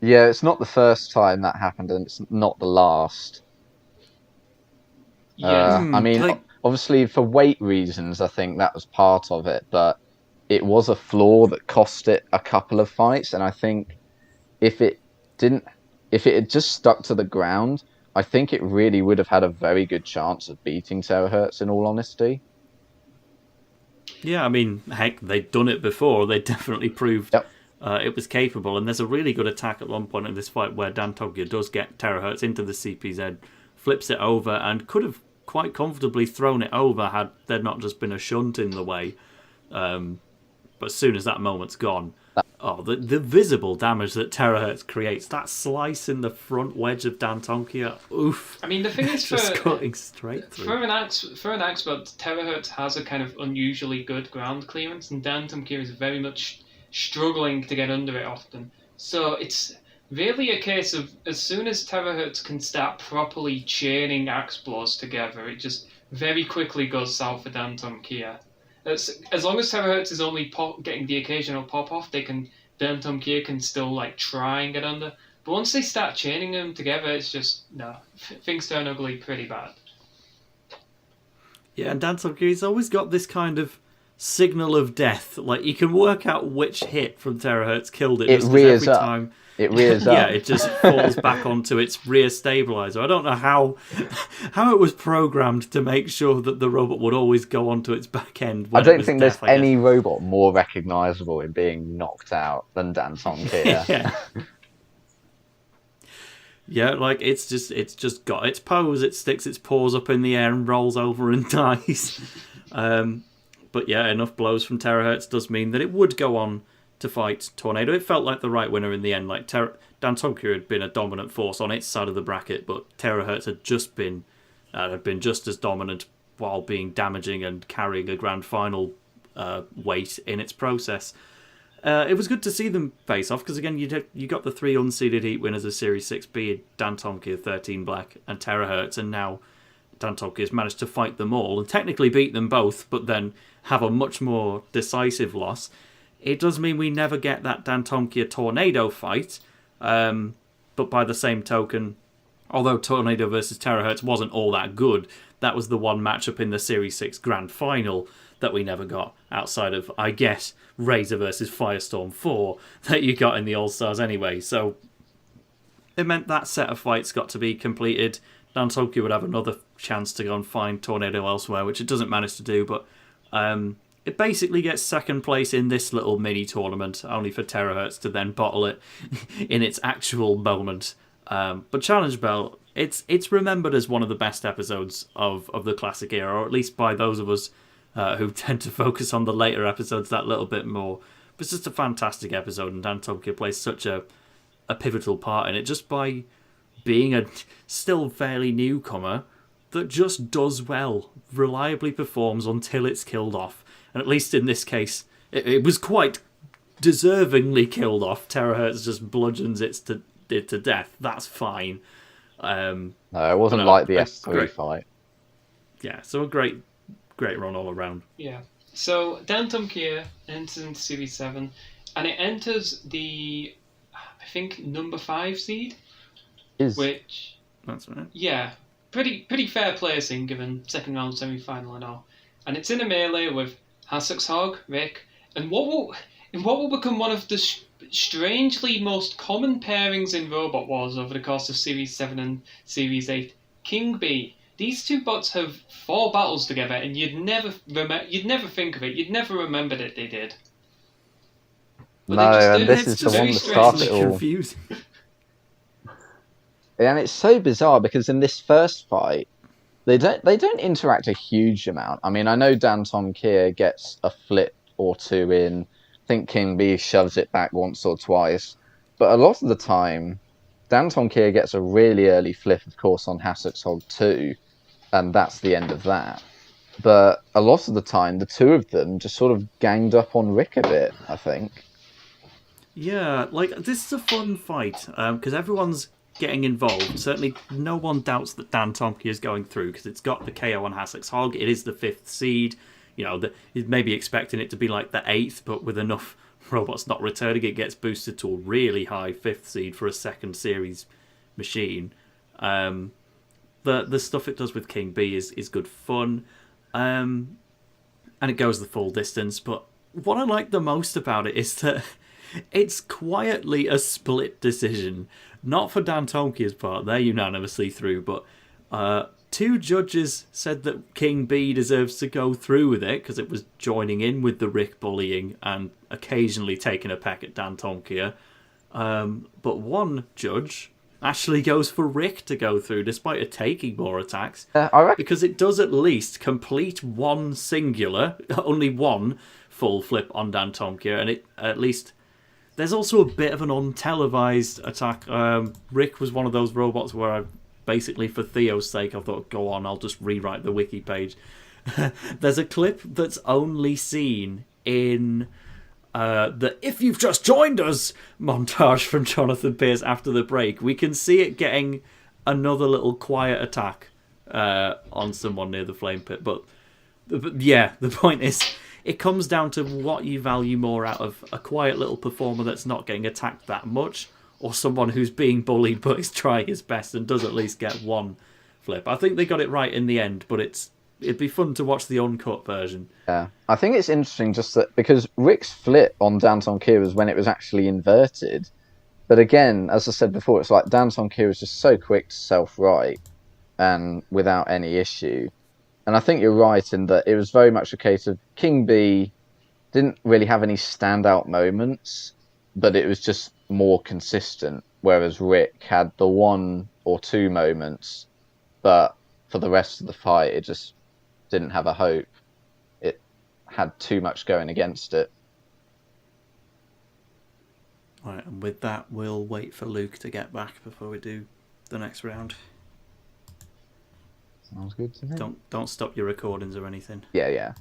Yeah, it's not the first time that happened, and it's not the last. Yeah. I mean, obviously for weight reasons, I think that was part of it, but it was a flaw that cost it a couple of fights, and I think if it had just stuck to the ground, I think it really would have had a very good chance of beating Terahertz, in all honesty. Yeah, I mean, heck, they'd done it before. They definitely proved it was capable. And there's a really good attack at one point in this fight where Dantomkia does get Terahertz into the CPZ, flips it over, and could have quite comfortably thrown it over had there not just been a shunt in the way. But as soon as that moment's gone, the visible damage that Terahertz creates, that slice in the front wedge of Dantomkia, oof. I mean, the thing is, just cutting straight through. For an expert, Terahertz has a kind of unusually good ground clearance, and Dantomkia is very much struggling to get under it often. So really a case of as soon as terahertz can start properly chaining axe blows together, it just very quickly goes south for Dantomkia. As long as terahertz is only getting the occasional pop off, Dantomkia can still like try and get under. But once they start chaining them together, it's just no, things turn ugly pretty bad. Yeah, and Dantomkia's always got this kind of signal of death. Like, you can work out which hit from terahertz killed it. It just rears every up. Time, It rears yeah, up. it just falls back onto its rear stabilizer. I don't know how it was programmed to make sure that the robot would always go onto its back end. I When don't it was think deaf, there's I guess. any robot more recognisable in being knocked out than Dantomkia. Yeah. Yeah, like it's just got its pose. It sticks its paws up in the air and rolls over and dies. But yeah, enough blows from terahertz does mean that it would go on to fight Tornado. It felt like the right winner in the end. Like Dantomkia had been a dominant force on its side of the bracket, but terahertz had been just as dominant while being damaging and carrying a grand final weight in its process. It was good to see them face off because again you got the 3 unseeded heat winners of Series 6B, Dantomkia, 13 Black, and terahertz, and now Dantomkia's managed to fight them all and technically beat them both, but then have a much more decisive loss. It does mean we never get that Dantomkia Tornado fight, but by the same token, although Tornado versus terahertz wasn't all that good, that was the one matchup in the Series 6 Grand Final that we never got, outside of, I guess, Razor versus Firestorm 4 that you got in the All-Stars anyway. So it meant that set of fights got to be completed. Dantomkia would have another chance to go and find Tornado elsewhere, which it doesn't manage to do, but it basically gets second place in this little mini tournament, only for terahertz to then bottle it in its actual moment. But Challenge Bell, it's remembered as one of the best episodes of the classic era, or at least by those of us who tend to focus on the later episodes that little bit more. But it's just a fantastic episode, and Dantomkia plays such a pivotal part in it, just by being a still fairly newcomer that just does well, reliably performs until it's killed off. And at least in this case, it was quite deservingly killed off. Terahertz just bludgeons it to death. That's fine. No, it wasn't like the S3 fight. Yeah, so a great run all around. Yeah. So Dantomkia enters into Series 7, and it enters the, I think, number 5 seed. Which, that's right. Yeah, pretty fair placing given second round semi-final and all. And it's in a melee with Hasexhog, Rick, and what will become one of the strangely most common pairings in Robot Wars over the course of Series 7 and Series 8, King Bee. These two bots have 4 battles together, and you'd never think of it. You'd never remember that they did. But no, and this is the one that started it all. Confusing. And it's so bizarre because in this first fight, they don't interact a huge amount. I mean, I know Dantomkia gets a flip or two in. I think King Bee shoves it back once or twice. But a lot of the time, Dantomkia gets a really early flip, of course, on Hasexhog 2. And that's the end of that. But a lot of the time, the two of them just sort of ganged up on Rick a bit, I think. Yeah, like, this is a fun fight, because everyone's getting involved. Certainly no one doubts that Dantomkia is going through, because it's got the KO on Hasexhog. It is the 5th seed. You know, he's maybe expecting it to be like the 8th, but with enough robots not returning, it gets boosted to a really high 5th seed for a second series machine. The stuff it does with King Bee is good fun, and it goes the full distance. But what I like the most about it is that it's quietly a split decision. Not for Dantomkia's part, they're unanimously through, but 2 judges said that King Bee deserves to go through with it because it was joining in with the Rick bullying and occasionally taking a peck at Dantomkia. But one judge actually goes for Rick to go through despite it taking more attacks, because it does at least complete one singular, only one full flip on Dantomkia, and it at least... There's also a bit of an untelevised attack. Rick was one of those robots where I basically, for Theo's sake, I thought, go on, I'll just rewrite the wiki page. There's a clip that's only seen in the "if you've just joined us" montage from Jonathan Pierce after the break, we can see it getting another little quiet attack on someone near the flame pit. But yeah, the point is, it comes down to what you value more out of a quiet little performer that's not getting attacked that much, or someone who's being bullied but is trying his best and does at least get one flip. I think they got it right in the end, but it'd be fun to watch the uncut version. Yeah, I think it's interesting just that because Rick's flip on Dantomkia was when it was actually inverted. But again, as I said before, it's like Dantomkia was just so quick to self-right and without any issue. And I think you're right in that it was very much a case of King B didn't really have any standout moments, but it was just more consistent, whereas Rick had the 1 or 2 moments, but for the rest of the fight, it just didn't have a hope. It had too much going against it. Right, and with that, we'll wait for Luke to get back before we do the next round. Sounds good to me. Don't stop your recordings or anything. Yeah.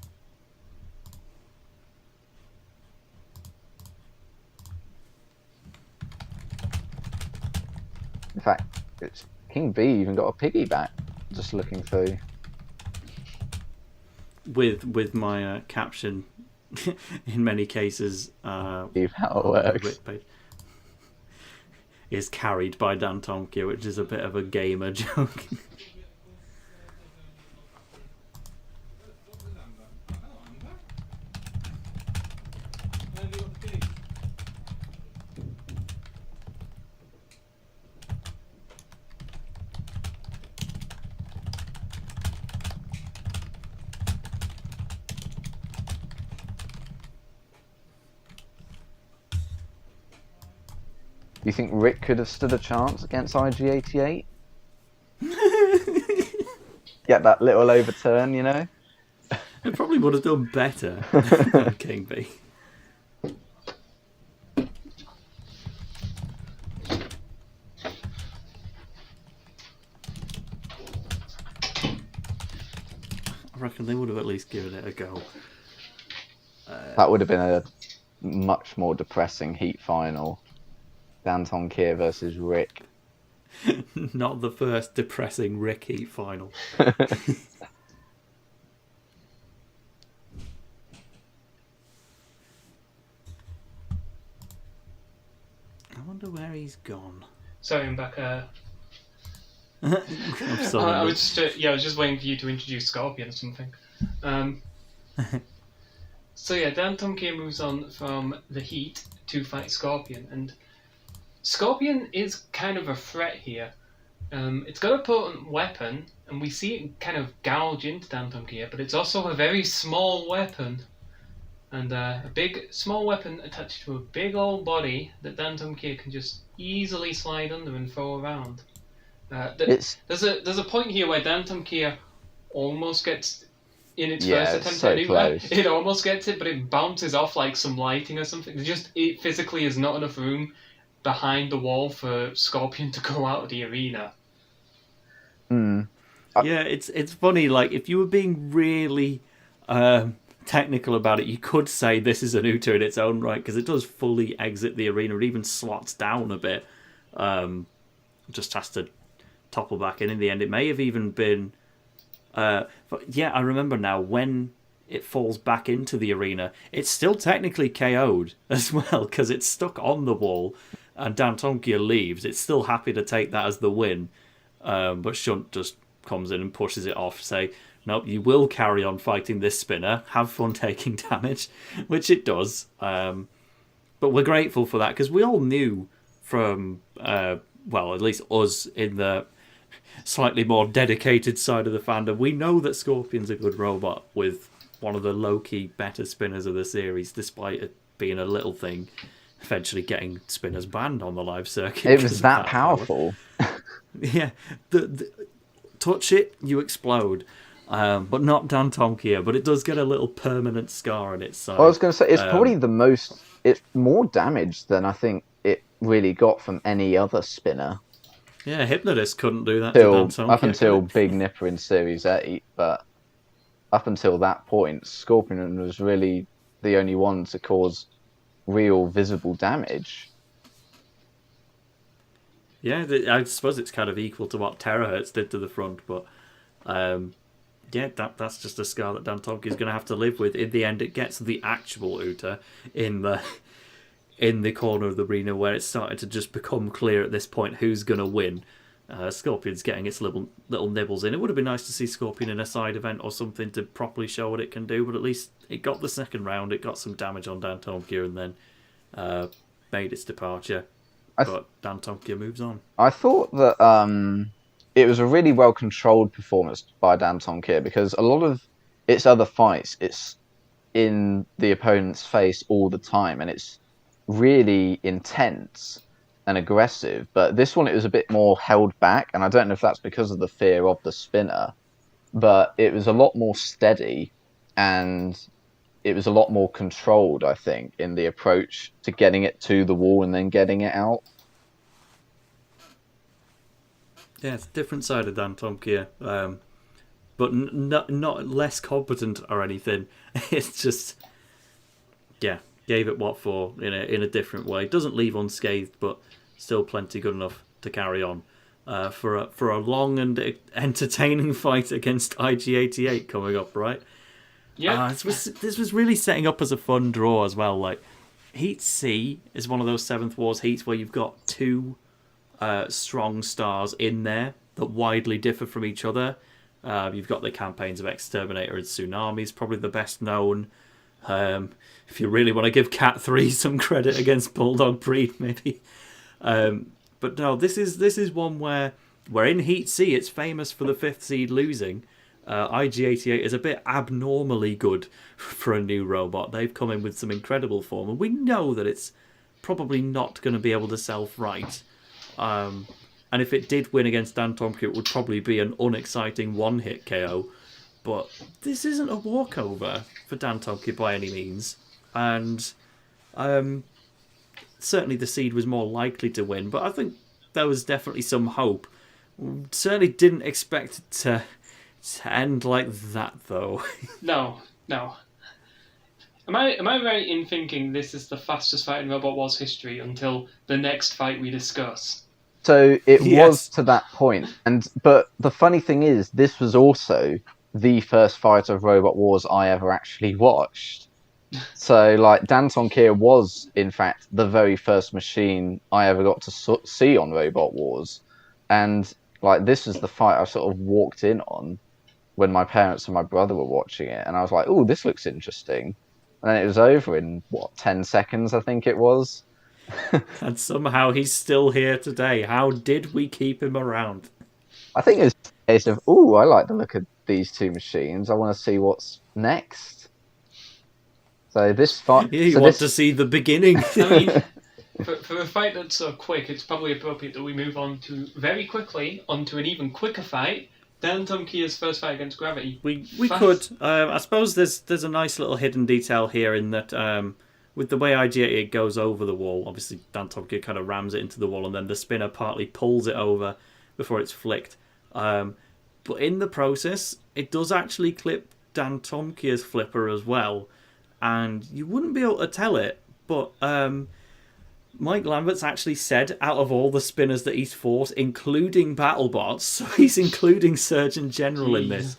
In fact, it's King B even got a piggyback. Just looking through. With my caption, in many cases, How it works. Is carried by Dantomkia, which is a bit of a gamer joke. Do you think Rick could have stood a chance against IG-88? Get that little overturn, you know? It probably would have done better than King B. I reckon they would have at least given it a go. That would have been a much more depressing heat final. Dantomkia versus Rick. Not the first depressing Rick heat final. I wonder where he's gone. Sorry, I'm back. I'm sorry. I was just waiting for you to introduce Scorpion or something. So yeah, Dantomkia moves on from the Heat to fight Scorpion, and Scorpion is kind of a threat here. It's got a potent weapon, and we see it kind of gouge into Dantomkia, but it's also a very small weapon. And a big, small weapon attached to a big old body that Dantomkia can just easily slide under and throw around. There's a point here where Dantomkia almost gets in its first attempt so anyway. close. It almost gets it, but it bounces off like some lighting or something. It physically is not enough room behind the wall for Scorpion to go out of the arena. Yeah, it's funny. Like, if you were being really technical about it, you could say this is an Uta in its own right, because it does fully exit the arena. It even slots down a bit. Just has to topple back in the end. It may have even been... but yeah, I remember now, when it falls back into the arena, it's still technically KO'd as well, because it's stuck on the wall, and Dantomkia leaves. It's still happy to take that as the win, but Shunt just comes in and pushes it off, say, nope, you will carry on fighting this spinner, have fun taking damage, which it does. But we're grateful for that, because we all knew from, well, at least us in the slightly more dedicated side of the fandom, we know that Scorpion's a good robot with one of the low-key better spinners of the series, despite it being a little thing, eventually getting spinners banned on the live circuit. It was that powerful. Yeah, the touch it, you explode. But not Dantomkia, but it does get a little permanent scar on its side. I was going to say, it's probably it's more damage than I think it really got from any other spinner. Yeah, Hypnodist couldn't do that to Dantomkia. Up until Big Nipper in Series 8, but up until that point, Scorpion was really the only one to cause real visible damage. Yeah, I suppose it's kind of equal to what Terahertz did to the front, but yeah, that's just a scar that Dantomkia is going to have to live with. In the end, it gets the actual Uta in the corner of the arena where it's started to just become clear at this point who's going to win. Scorpion's getting its little nibbles in. It would have been nice to see Scorpion in a side event or something to properly show what it can do, but at least it got the second round, it got some damage on Dantomkia, and then made its departure. But Dantomkia moves on. I thought that it was a really well controlled performance by Dantomkia, because a lot of its other fights, it's in the opponent's face all the time, and it's really intense and aggressive. But this one, it was a bit more held back, and I don't know if that's because of the fear of the spinner, but it was a lot more steady, and it was a lot more controlled, I think, in the approach to getting it to the wall and then getting it out. Yeah, it's a different side of Dantomkia, but not less competent or anything. It's just, yeah, gave it what for in a different way. Doesn't leave unscathed, but still plenty good enough to carry on for a long and entertaining fight against IG88 coming up, right? Yeah. This was really setting up as a fun draw as well. Like, Heat C is one of those Seventh Wars heats where you've got two strong stars in there that widely differ from each other. You've got the campaigns of Exterminator and Tsunamis, probably the best known. If you really want to give Cat 3 some credit against Bulldog Breed, maybe. But no, this is one where in Heat C it's famous for the 5th seed losing. IG88 is a bit abnormally good for a new robot. They've come in with some incredible form, and we know that it's probably not going to be able to self-right. And if it did win against Dantomkia, it would probably be an unexciting one-hit KO. But this isn't a walkover for Dantomkia by any means. And certainly the seed was more likely to win, but I think there was definitely some hope. Certainly didn't expect it to end like that, though. No. Am I right in thinking this is the fastest fight in Robot Wars history until the next fight we discuss? So it Yes. was to that point, but the funny thing is, this was also the first fight of Robot Wars I ever actually watched. So, like, Dantomkia was, in fact, the very first machine I ever got to see on Robot Wars. And, like, this is the fight I sort of walked in on when my parents and my brother were watching it. And I was like, oh, this looks interesting. And then it was over in, 10 seconds, I think it was. And somehow he's still here today. How did we keep him around? I think it was a case of, oh, I like the look of these two machines. I want to see what's next. So this fight... Yeah, you want to see the beginning. I mean, for a fight that's so quick, it's probably appropriate that we move on to very quickly onto an even quicker fight. Dantomkia's first fight against Gravity. We could. I suppose there's a nice little hidden detail here in that with the way IG88 goes over the wall, obviously Dantomkia kind of rams it into the wall and then the spinner partly pulls it over before it's flicked. But in the process, it does actually clip Dantomkia's flipper as well. And you wouldn't be able to tell it, but Mike Lambert's actually said out of all the spinners that he's fought, including BattleBots, so he's including Surgeon General in this,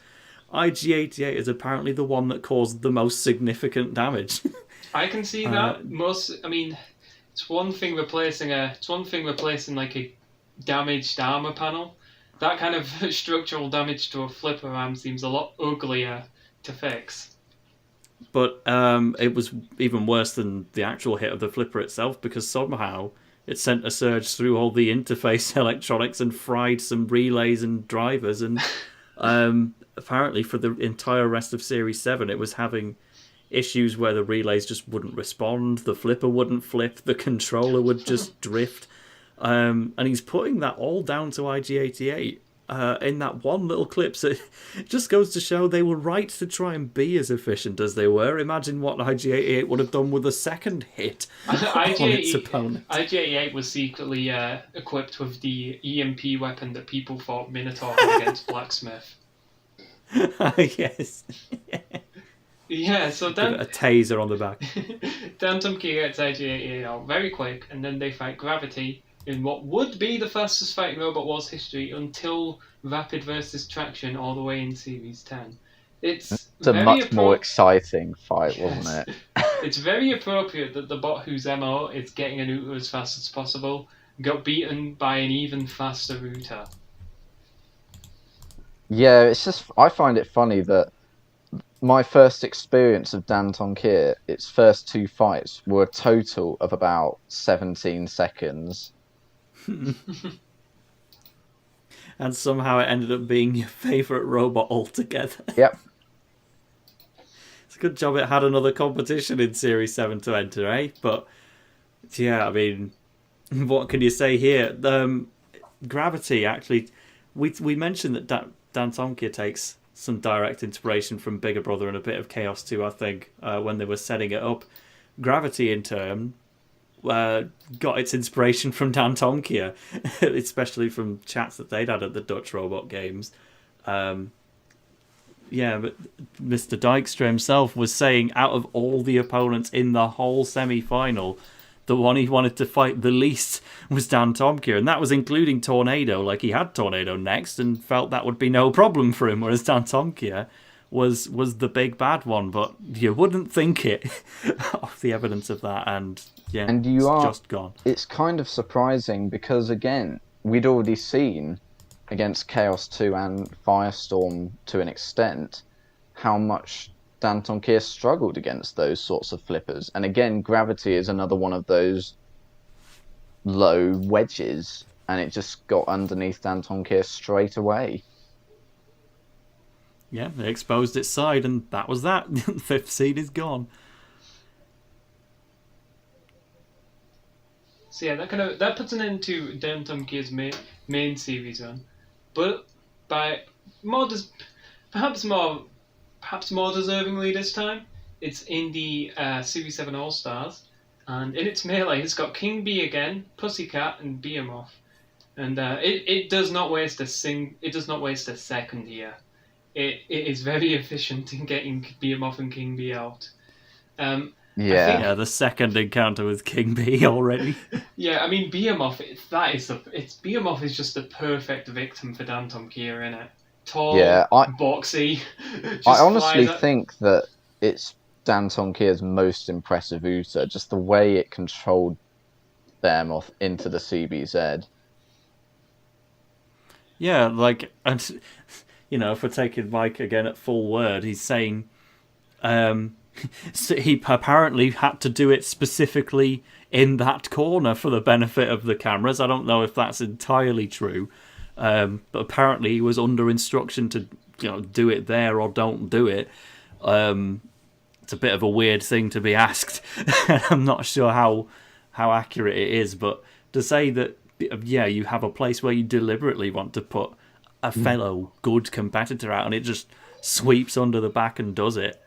IG88 is apparently the one that caused the most significant damage. I can see that. It's one thing replacing like a damaged armor panel. That kind of structural damage to a flipper arm seems a lot uglier to fix. But it was even worse than the actual hit of the flipper itself, because somehow it sent a surge through all the interface electronics and fried some relays and drivers. And apparently for the entire rest of Series 7, it was having issues where the relays just wouldn't respond, the flipper wouldn't flip, the controller would just drift. And he's putting that all down to IG88. In that one little clip, so it just goes to show they were right to try and be as efficient as they were. Imagine what IG88 would have done with a second hit on its opponent. IG88 was secretly equipped with the EMP weapon that people fought Minotaur against Blacksmith. Yes. Yeah, so Give it a taser on the back. Dantomkia gets edgy out very quick, and then they fight Gravity in what would be the fastest fighting Robot Wars history until Rapid versus Traction all the way in Series 10. It's It's a very much more exciting fight, wasn't Yes. it? It's very appropriate that the bot whose MO is getting an Uta as fast as possible got beaten by an even faster Uta. Yeah, it's just I find it funny that my first experience of Dantomkia, its first two fights were a total of about 17 seconds. And somehow it ended up being your favourite robot altogether. Yep. It's a good job it had another competition in Series 7 to enter, eh? But, yeah, I mean, what can you say here? Gravity, actually, we mentioned that Dantomkia takes some direct inspiration from Bigger Brother and a bit of Chaos too, I think, when they were setting it up. Gravity, in turn, got its inspiration from Dantomkia, especially from chats that they'd had at the Dutch Robot Games. Yeah, but Mr. Dijkstra himself was saying out of all the opponents in the whole semi-final, the one he wanted to fight the least was Dantomkia, and that was including Tornado. Like, he had Tornado next and felt that would be no problem for him, whereas Dantomkia was the big bad one, but you wouldn't think it off the evidence of that, and yeah, And it's just gone. It's kind of surprising because, again, we'd already seen against Chaos 2 and Firestorm to an extent how much Dantomkia struggled against those sorts of flippers. And again, Gravity is another one of those low wedges, and it just got underneath Dantomkia straight away. Yeah, they exposed its side, and that was that. Fifth seed is gone. So yeah, that puts an end to Dantomkia's main series run, but by perhaps more deservingly this time, it's in the Series 7 All Stars, and in its melee, it's got King Bee again, Pussycat, and Behemoth, and it does not waste a second here. It is very efficient in getting Behemoth and King Bee out. Yeah. The second encounter with King Bee already. Yeah, I mean Behemoth. Behemoth is just the perfect victim for Dantomkia, innit? Tall, boxy. I honestly think that it's Dantomkia's most impressive Uta, just the way it controlled Behemoth into the CBZ. Yeah, like, and if we're taking Mike again at full word, he's saying so he apparently had to do it specifically in that corner for the benefit of the cameras. I don't know if that's entirely true, but apparently he was under instruction to do it there or don't do it. It's a bit of a weird thing to be asked. I'm not sure how accurate it is, but to say that you have a place where you deliberately want to put a fellow good competitor out and it just sweeps under the back and does it,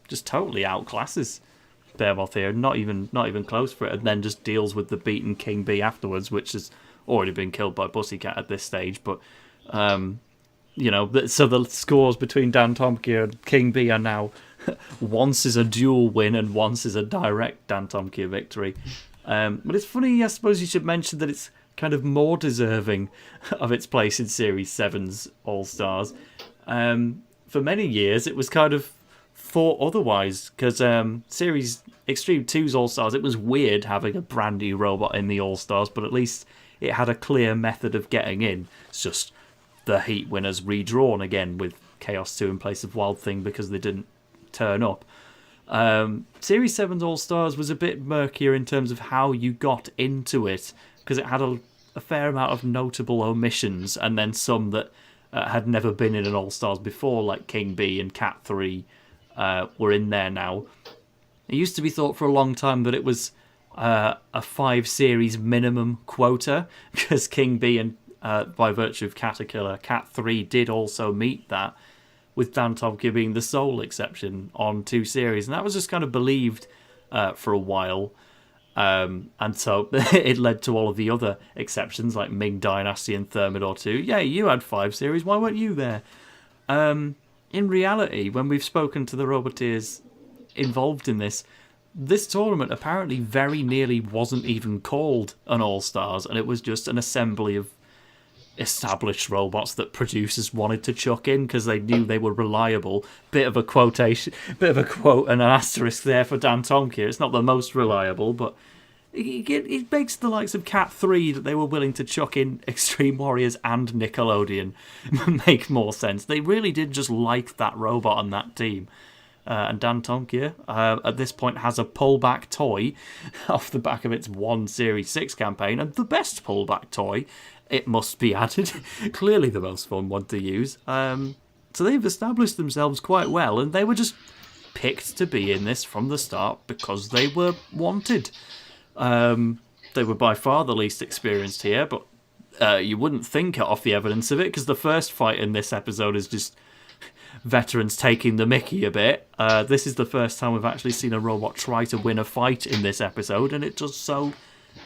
just totally outclasses Behemoth here, not even close for it, and then just deals with the beaten King Bee afterwards, which has already been killed by Pussycat at this stage. But so the scores between Dantomkia and King Bee are now once is a dual win and once is a direct Dantomkia victory. But it's funny, I suppose you should mention that it's kind of more deserving of its place in Series 7's All-Stars. For many years, it was kind of thought otherwise, because Series Extreme 2's All-Stars, it was weird having a brand new robot in the All-Stars, but at least it had a clear method of getting in. It's just the Heat winners redrawn again with Chaos 2 in place of Wild Thing because they didn't turn up. Series 7's All-Stars was a bit murkier in terms of how you got into it, because it had a fair amount of notable omissions, and then some that had never been in an All-Stars before, like King Bee and Cat 3 were in there now. It used to be thought for a long time that it was a 5-series minimum quota, because King Bee and by virtue of Caterkiller, Cat 3 did also meet that, with Dantomkia being the sole exception on 2 series. And that was just kind of believed for a while. And so it led to all of the other exceptions, like Ming Dynasty and Thermidor 2. Yeah, you had 5 series, why weren't you there? in reality, when we've spoken to the Roboteers involved in this tournament apparently very nearly wasn't even called an All-Stars, and it was just an assembly of established robots that producers wanted to chuck in because they knew they were reliable. Bit of a quote and an asterisk there for Dantomkia. It's not the most reliable, but it makes the likes of Cat 3 that they were willing to chuck in Extreme Warriors and Nickelodeon make more sense. They really did just like that robot on that team. And Dantomkia, at this point, has a pullback toy off the back of its one Series 6 campaign, and the best pullback toy, it must be added. Clearly the most fun one to use. So they've established themselves quite well, and they were just picked to be in this from the start because they were wanted. They were by far the least experienced here, but you wouldn't think it off the evidence of it, because the first fight in this episode is just veterans taking the mickey a bit. This is the first time we've actually seen a robot try to win a fight in this episode, and it does so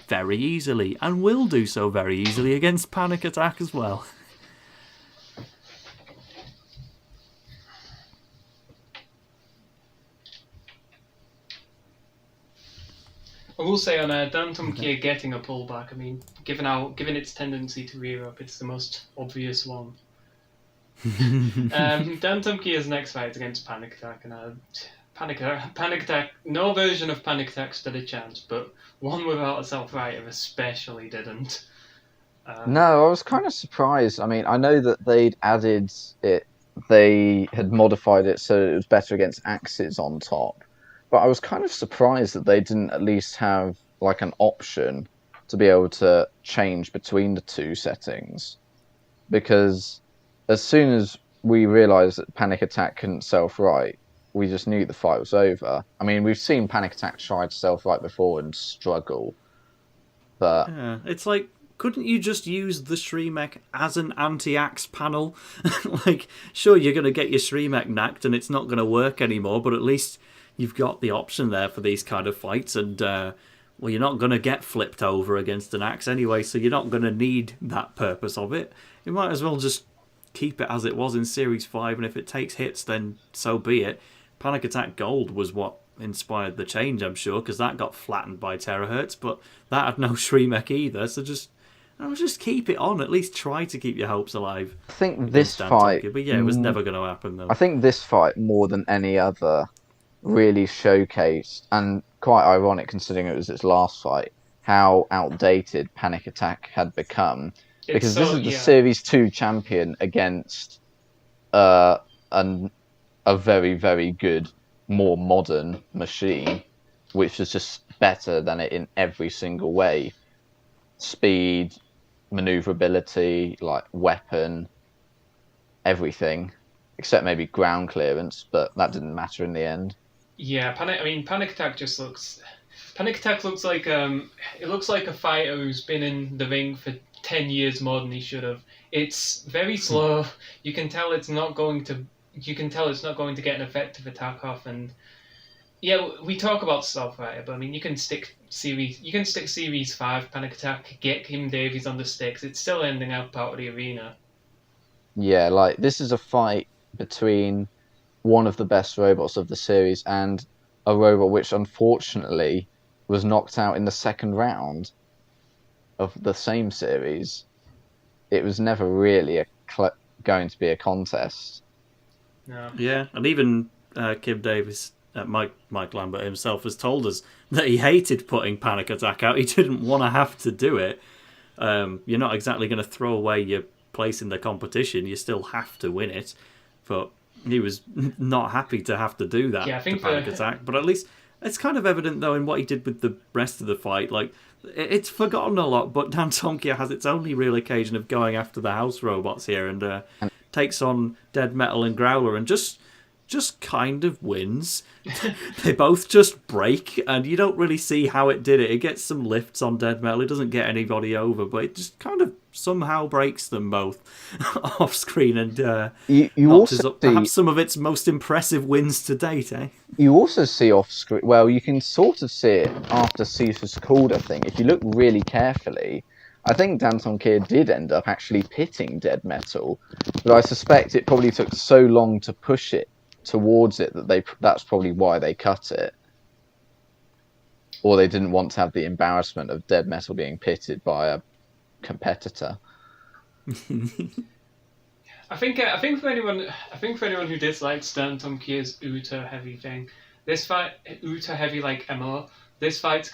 very easily, and will do so very easily against Panic Attack as well. I will say on Dantomkia getting a pullback, I mean, given its tendency to rear up, it's the most obvious one. Dantomkia's next fight is against Panic Attack, and Panic Attack, no version of Panic Attack stood a chance, but one without a self-righter especially didn't. No, I was kind of surprised. I mean, I know that they'd added it, they had modified it so it was better against axes on top, but I was kind of surprised that they didn't at least have like an option to be able to change between the two settings, because as soon as we realised that Panic Attack couldn't self-right, we just knew the fight was over. I mean, we've seen Panic Attack try to self-right before and struggle, but yeah, it's like, couldn't you just use the Shreemec as an anti-axe panel? Like, sure, you're going to get your Shreemec knacked and it's not going to work anymore, but at least you've got the option there for these kind of fights, and well, you're not going to get flipped over against an axe anyway, so you're not going to need that purpose of it. You might as well just keep it as it was in Series 5, and if it takes hits, then so be it. Panic Attack Gold was what inspired the change, I'm sure, because that got flattened by terahertz, but that had no Shreemec either, so just keep it on. At least try to keep your hopes alive. I think this fight... But yeah, it was never going to happen, though. I think this fight, more than any other, really showcased, and quite ironic considering it was its last fight, how outdated Panic Attack had become. Because this is the Series 2 champion against a very, very good, more modern machine, which is just better than it in every single way. Speed, maneuverability, like weapon, everything, except maybe ground clearance, but that didn't matter in the end. Yeah, Panic Attack looks like it looks like a fighter who's been in the ring for 10 years more than he should have. It's very slow. You can tell it's not going to get an effective attack off, and yeah, we talk about self-righter, but I mean, you can stick Series 5 Panic Attack, get Kim Davies on the sticks, it's still ending up out of the arena. Yeah, like, this is a fight between one of the best robots of the series and a robot which unfortunately was knocked out in the second round of the same series. It was never really going to be a contest. No. Yeah, and even Kim Davis, Mike Lambert himself, has told us that he hated putting Panic Attack out. He didn't want to have to do it. You're not exactly going to throw away your place in the competition. You still have to win it. But he was not happy to have to do that to Panic Attack. But at least it's kind of evident, though, in what he did with the rest of the fight. Like, it's forgotten a lot, but Dantomkia has its only real occasion of going after the house robots here, and takes on Dead Metal and Growler, and just kind of wins. They both just break, and you don't really see how it did it. It gets some lifts on Dead Metal. It doesn't get anybody over, but it just kind of somehow breaks them both off screen, and you also up perhaps some of its most impressive wins to date, eh? You also see off screen, well, you can sort of see it after Caesar's called, I think. If you look really carefully, I think Dantomkia did end up actually pitting Dead Metal, but I suspect it probably took so long to push it towards it that's probably why they cut it. Or they didn't want to have the embarrassment of Dead Metal being pitted by a competitor. I think for anyone who dislikes Dantomkia's Uta heavy thing, this fight Uta heavy like MO, this fight's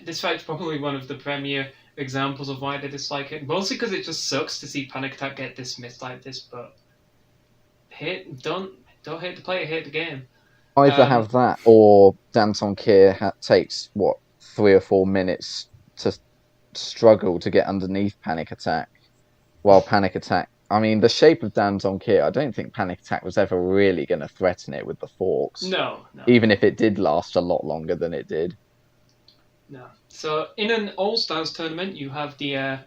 this fight's probably one of the premier examples of why they dislike it. Mostly because it just sucks to see Panic Attack get dismissed like this, but don't hate the player, hate the game. Either have that, or Dantomkia takes 3 or 4 minutes to struggle to get underneath Panic Attack, while Panic Attack. I mean, the shape of Dantomkia, I don't think Panic Attack was ever really going to threaten it with the forks. No. Even if it did last a lot longer than it did. No. So in an All-Stars tournament, you have the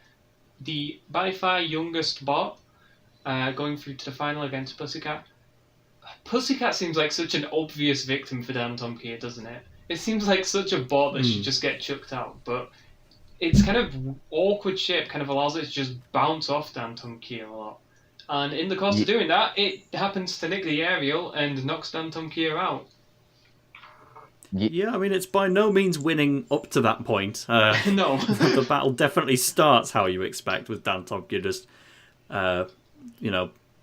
by far youngest bot going through to the final against Pussycat. Pussycat seems like such an obvious victim for Dantomkia, doesn't it? It seems like such a bot that should just get chucked out, but its kind of awkward shape kind of allows it to just bounce off Dantomkia a lot. And in the course of doing that, it happens to nick the aerial and knocks Dantomkia out. Yeah, I mean, it's by no means winning up to that point. No. The battle definitely starts how you expect, with Dantomkia just,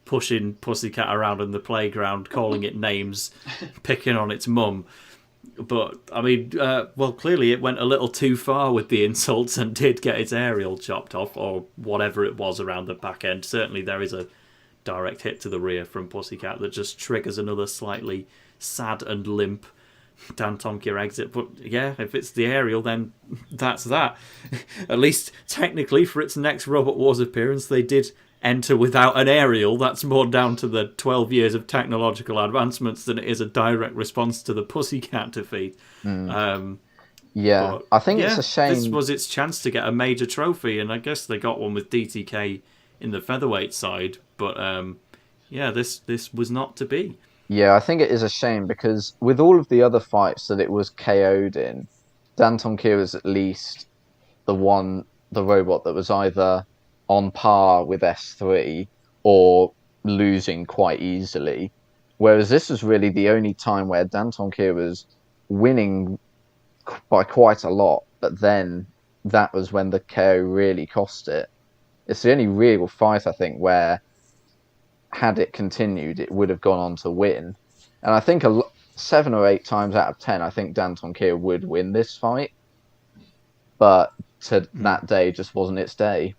pushing Pussycat around in the playground, calling it names, picking on its mum. But, I mean, clearly it went a little too far with the insults and did get its aerial chopped off, or whatever it was around the back end. Certainly there is a direct hit to the rear from Pussycat that just triggers another slightly sad and limp Dantomkia exit. But yeah, if it's the aerial, then that's that. At least technically for its next Robot Wars appearance, they did enter without an aerial. That's more down to the 12 years of technological advancements than it is a direct response to the Pussycat defeat. I think it's a shame. This was its chance to get a major trophy, and I guess they got one with DTK in the featherweight side, but this was not to be. Yeah, I think it is a shame, because with all of the other fights that it was KO'd in, Dantomkia was at least the robot that was either on par with S3 or losing quite easily. Whereas this was really the only time where Dantomkia was winning by quite a lot, but then that was when the KO really cost it. It's the only real fight, I think, where had it continued, it would have gone on to win. And I think 7 or 8 times out of 10, I think Dantomkia would win this fight. But that day just wasn't its day.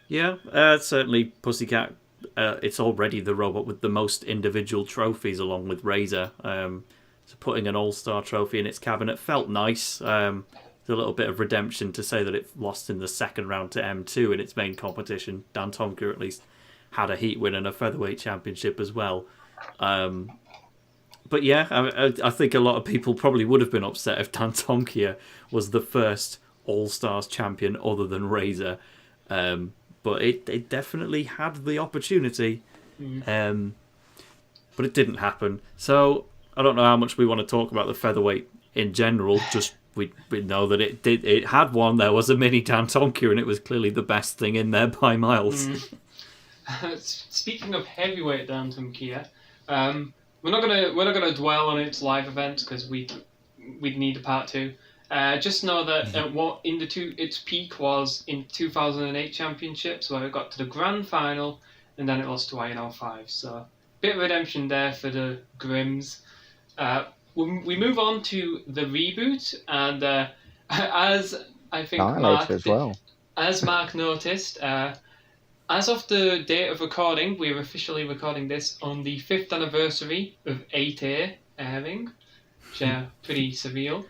Yeah, certainly Pussycat, it's already the robot with the most individual trophies along with Razor. So putting an All-Star trophy in its cabinet felt nice. There's a little bit of redemption to say that it lost in the second round to M2 in its main competition. Dantomkia at least had a heat win and a featherweight championship as well. But yeah, I think a lot of people probably would have been upset if Dantomkia was the first All-Stars champion other than Razor. But it definitely had the opportunity. But it didn't happen. So I don't know how much we want to talk about the featherweight in general. Just we know that it had one. There was a mini Dantomkia, and it was clearly the best thing in there by miles. Speaking of heavyweight Dantomkia, we're not gonna dwell on its live event because we'd need a part 2. Just know that its peak was in 2008 championships, where it got to the grand final and then it lost to INL5. So bit of redemption there for the Grims. We move on to the reboot, and as I think Mark noticed, as of the date of recording, we're officially recording this on the 5th anniversary of 8A airing, which is pretty surreal.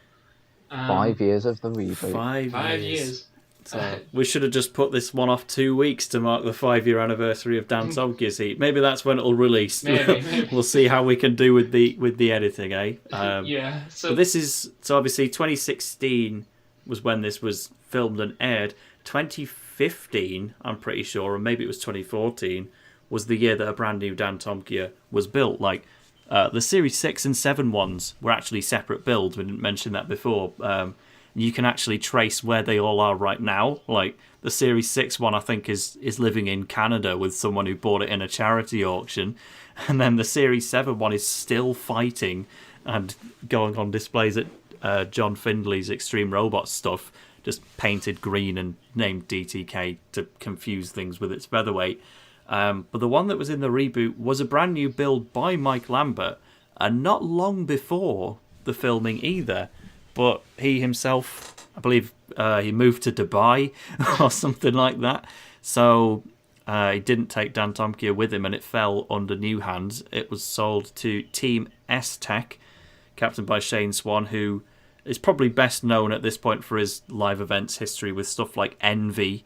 5 years of the reboot. 5 years. So we should have just put this one off 2 weeks to mark the 5-year anniversary of Dantomkia's Heat. Maybe that's when it'll release. Maybe. We'll see how we can do with the editing, eh? Yeah. So this is obviously 2016 was when this was filmed and aired. 2015, I'm pretty sure, or maybe it was 2014, was the year that a brand new Dantomkia was built. Like the Series 6 and 7 ones were actually separate builds. We didn't mention that before. You can actually trace where they all are right now. Like the Series 6 one, I think, is living in Canada with someone who bought it in a charity auction. And then the Series 7 one is still fighting and going on displays at John Findley's Extreme Robots stuff, just painted green and named DTK to confuse things with its featherweight. But the one that was in the reboot was a brand new build by Mike Lambert, and not long before the filming either. But he himself, I believe, he moved to Dubai or something like that. So he didn't take Dantomkia with him, and it fell under new hands. It was sold to Team S-Tech, captained by Shane Swan, who is probably best known at this point for his live events history with stuff like Envy.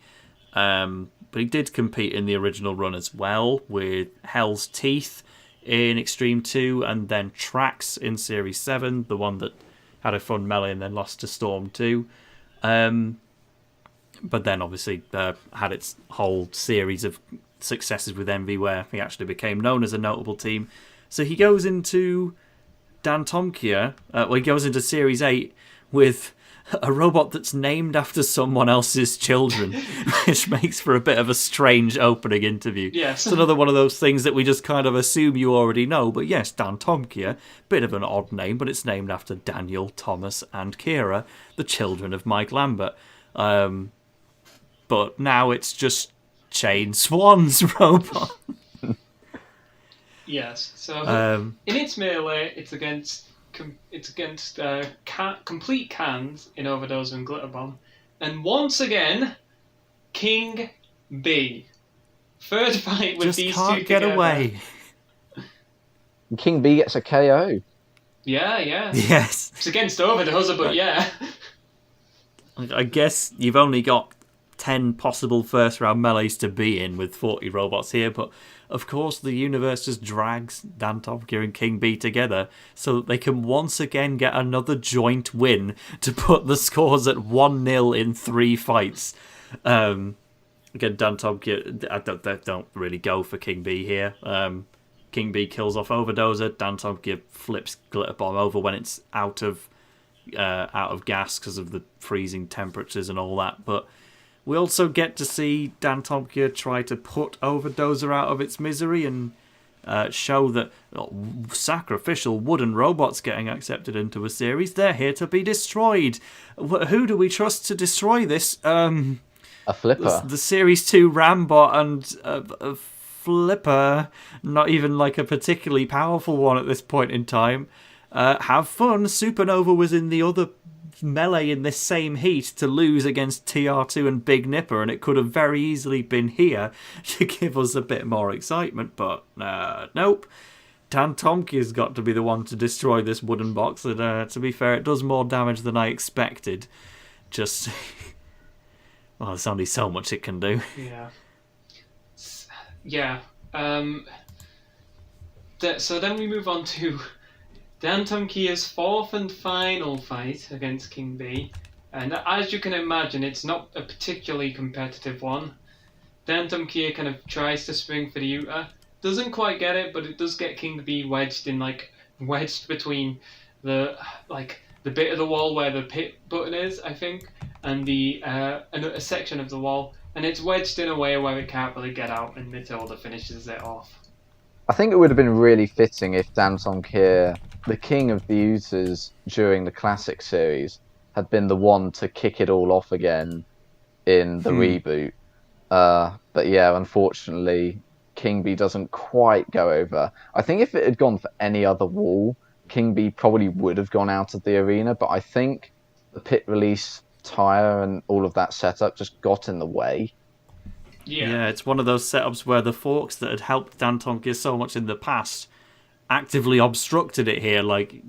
But he did compete in the original run as well with Hell's Teeth in Extreme 2 and then Trax in Series 7, the one that had a fun melee and then lost to Storm 2. But then obviously had its whole series of successes with Envy where he actually became known as a notable team. So he goes into Dantomkia, he goes into Series 8 with a robot that's named after someone else's children, which makes for a bit of a strange opening interview. Yes. It's another one of those things that we just kind of assume you already know. But yes, Dantomkia, bit of an odd name, but it's named after Daniel, Thomas, and Kira, the children of Mike Lambert. But now it's just Shane Swan's robot. Yes. So in its melee, it's against complete cans in Overdose and Glitter Bomb, and once again, King B. Third fight with just these can't two get together. away. King B gets a KO. Yeah. Yes. It's against Overdose, but yeah. I guess you've only got 10 possible first round melees to be in with 40 robots here, but of course the universe just drags Dantomkia and King B together so that they can once again get another joint win to put the scores at 1-0 in 3 fights. Again, Dantomkia, don't really go for King B here. King B kills off Overdoser. Dantomkia flips Glitter Bomb over when it's out of gas because of the freezing temperatures and all that, but we also get to see Dantomkia try to put Overdoser out of its misery and show that sacrificial wooden robots getting accepted into a series, they're here to be destroyed. Who do we trust to destroy this? A flipper. The Series 2 Rambot and a flipper, not even like a particularly powerful one at this point in time. Have fun. Supernova was in the other melee in this same heat to lose against TR2 and Big Nipper, and it could have very easily been here to give us a bit more excitement, but nope. Dantomkia's got to be the one to destroy this wooden box, and to be fair, it does more damage than I expected. Just well, there's only so much it can do. Yeah. So then we move on to Dantomkia's fourth and final fight against King B, and as you can imagine, it's not a particularly competitive one. Dantomkia kind of tries to spring for the Utah, doesn't quite get it, but it does get King B wedged between the bit of the wall where the pit button is, I think, and a section of the wall, and it's wedged in a way where it can't really get out, and Matilda finishes it off. I think it would have been really fitting if Dantomkia, the king of the Utahs during the Classic series, had been the one to kick it all off again in the reboot. But yeah, unfortunately, King B doesn't quite go over. I think if it had gone for any other wall, King B probably would have gone out of the arena, but I think the pit release tyre and all of that setup just got in the way. Yeah, it's one of those setups where the forks that had helped Dantomkia so much in the past actively obstructed it here, like,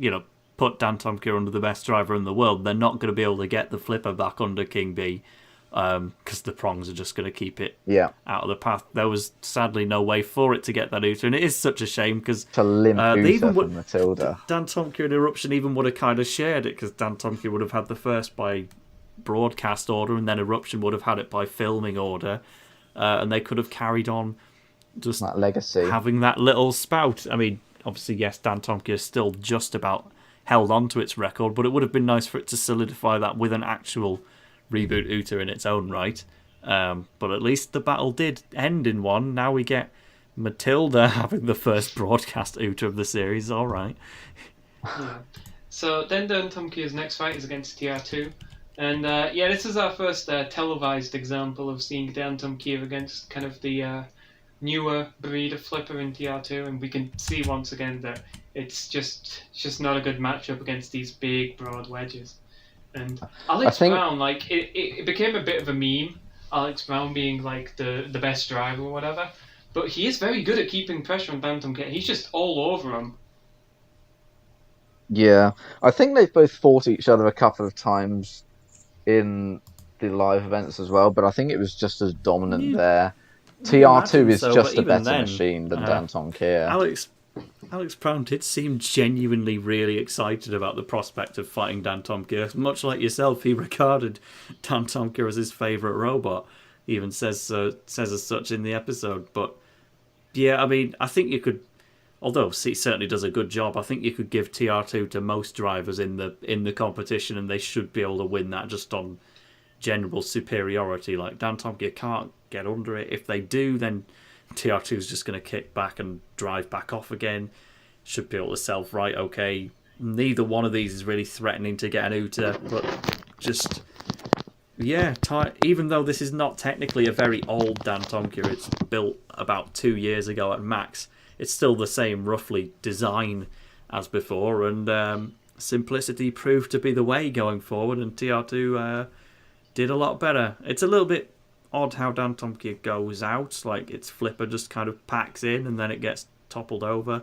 put Dantomkia under the best driver in the world. They're not going to be able to get the flipper back under King B because the prongs are just going to keep it out of the path. There was sadly no way for it to get that Uta, and it is such a shame because Matilda. Dantomkia and Eruption even would have kind of shared it, because Dantomkia would have had the first by broadcast order, and then Eruption would have had it by filming order. And they could have carried on just that legacy, having that little spout. I mean, obviously, yes, Dantomkia is still just about held on to its record, but it would have been nice for it to solidify that with an actual reboot Uta in its own right. But at least the battle did end in one. Now we get Matilda having the first broadcast Uta of the series. All right. Yeah. So then Dantomkia's next fight is against TR2. And this is our first televised example of seeing Dantomkia against kind of the newer breed of flipper in TR2. And we can see once again that it's just not a good matchup against these big, broad wedges. And Alex Brown, like, it became a bit of a meme, Alex Brown being like the best driver or whatever. But he is very good at keeping pressure on Dantomkia. He's just all over him. Yeah, I think they've both fought each other a couple of times in the live events as well, but I think it was just as dominant there. TR2 is just a better machine than Dantomkia. Alex Brown did seem genuinely really excited about the prospect of fighting Dantomkia. Much like yourself, he regarded Dantomkia as his favourite robot. He even says as such in the episode. But yeah, I mean, I think you could, although he certainly does a good job, I think you could give TR2 to most drivers in the competition, and they should be able to win that just on general superiority. Like, Dantomkia can't get under it. If they do, then TR2 is just going to kick back and drive back off again. Should be able to self-right, okay. Neither one of these is really threatening to get an Uta, but just, yeah, even though this is not technically a very old Dantomkia, it's built about 2 years ago at max, it's still the same roughly design as before, and simplicity proved to be the way going forward, and TR2 did a lot better. It's a little bit odd how Dantomkia goes out, like its flipper just kind of packs in and then it gets toppled over.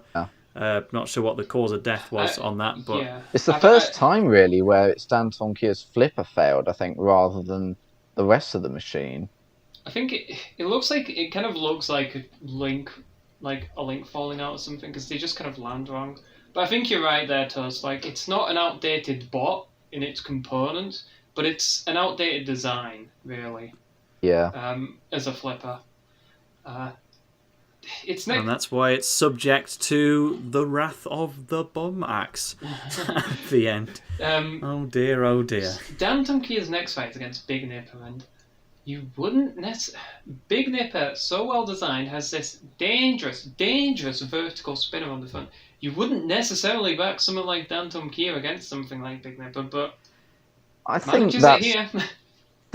Not sure what the cause of death was on that, but it's the first time really where it's Dantomkia's flipper failed, I think, rather than the rest of the machine. I think it looks like, it kind of looks like a link falling out or something, because they just kind of land wrong. But I think you're right there, Toast. Like, it's not an outdated bot in its components, but it's an outdated design, really. Yeah. As a flipper. And that's why it's subject to the wrath of the bum axe at the end. Oh dear. Dantomkia's next fight is against Big Nipper, and you wouldn't Big Nipper, so well designed, has this dangerous vertical spinner on the front. You wouldn't necessarily back someone like Dantomkia against something like Big Nipper, but I think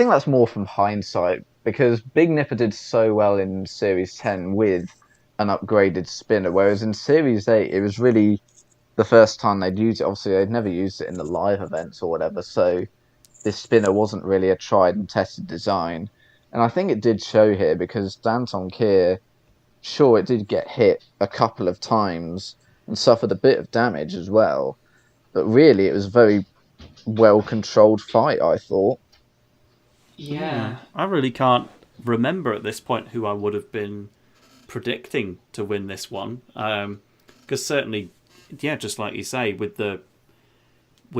that's more from hindsight, because Big Nipper did so well in Series 10 with an upgraded spinner, whereas in Series 8 it was really the first time they'd used it. Obviously they'd never used it in the live events or whatever, so this spinner wasn't really a tried and tested design. And I think it did show here, because Dantomkia, sure, it did get hit a couple of times and suffered a bit of damage as well, but really it was a very well controlled fight, I thought. Yeah. I really can't remember at this point who I would have been predicting to win this one. Because certainly, yeah, just like you say, with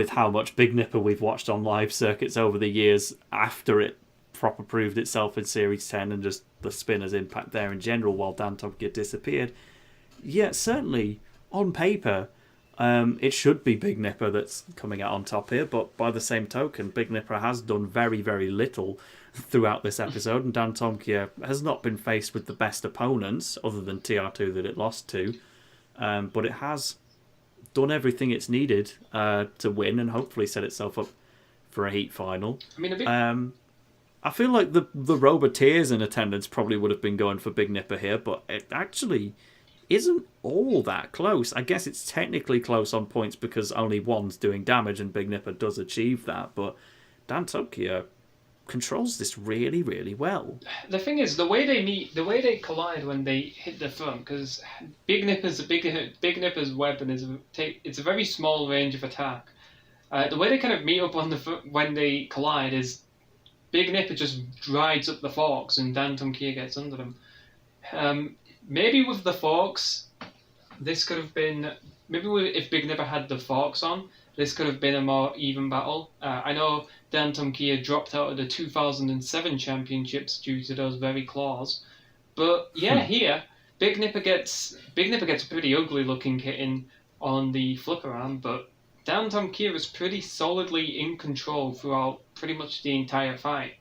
how much Big Nipper we've watched on live circuits over the years after it proper proved itself in Series 10, and just the spinner's impact there in general while Dantomkia disappeared. Yeah, certainly, on paper, it should be Big Nipper that's coming out on top here, but by the same token, Big Nipper has done very, very little throughout this episode, and Dantomkia has not been faced with the best opponents, other than TR2 that it lost to, but it has done everything it's needed to win and hopefully set itself up for a heat final. I feel like the Roboteers in attendance probably would have been going for Big Nipper here, but it actually isn't all that close. I guess it's technically close on points because only one's doing damage and Big Nipper does achieve that, but Dantomkia controls this really, really well. The thing is, the way they collide when they hit the front, because Big Nipper's weapon it's a very small range of attack. The way they kind of meet up on the front when they collide is Big Nipper just rides up the forks and Dantomkia gets under them. Maybe with the forks, this could have been... if Big Nipper had the forks on, this could have been a more even battle. I know Dantomkia dropped out of the 2007 championships due to those very claws. But yeah, here, Big Nipper gets a pretty ugly looking hit in on the flipper arm, but Dantomkia was pretty solidly in control throughout pretty much the entire fight.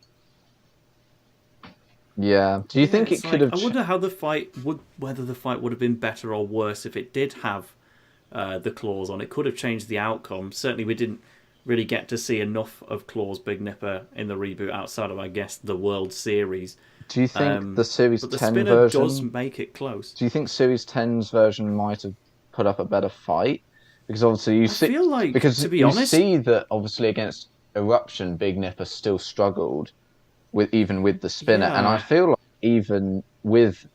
Yeah. Do you think it could have? I wonder how whether the fight would have been better or worse if it did have the claws on. It could have changed the outcome. Certainly, we didn't really get to see enough of Claws Big Nipper in the reboot outside of, I guess, the World Series. Do you think the Series 10 spinner version does make it close? Do you think Series 10's version might have put up a better fight? Because obviously you feel like, to be honest, see that obviously against Eruption, Big Nipper still struggled even with the spinner, and I feel like even with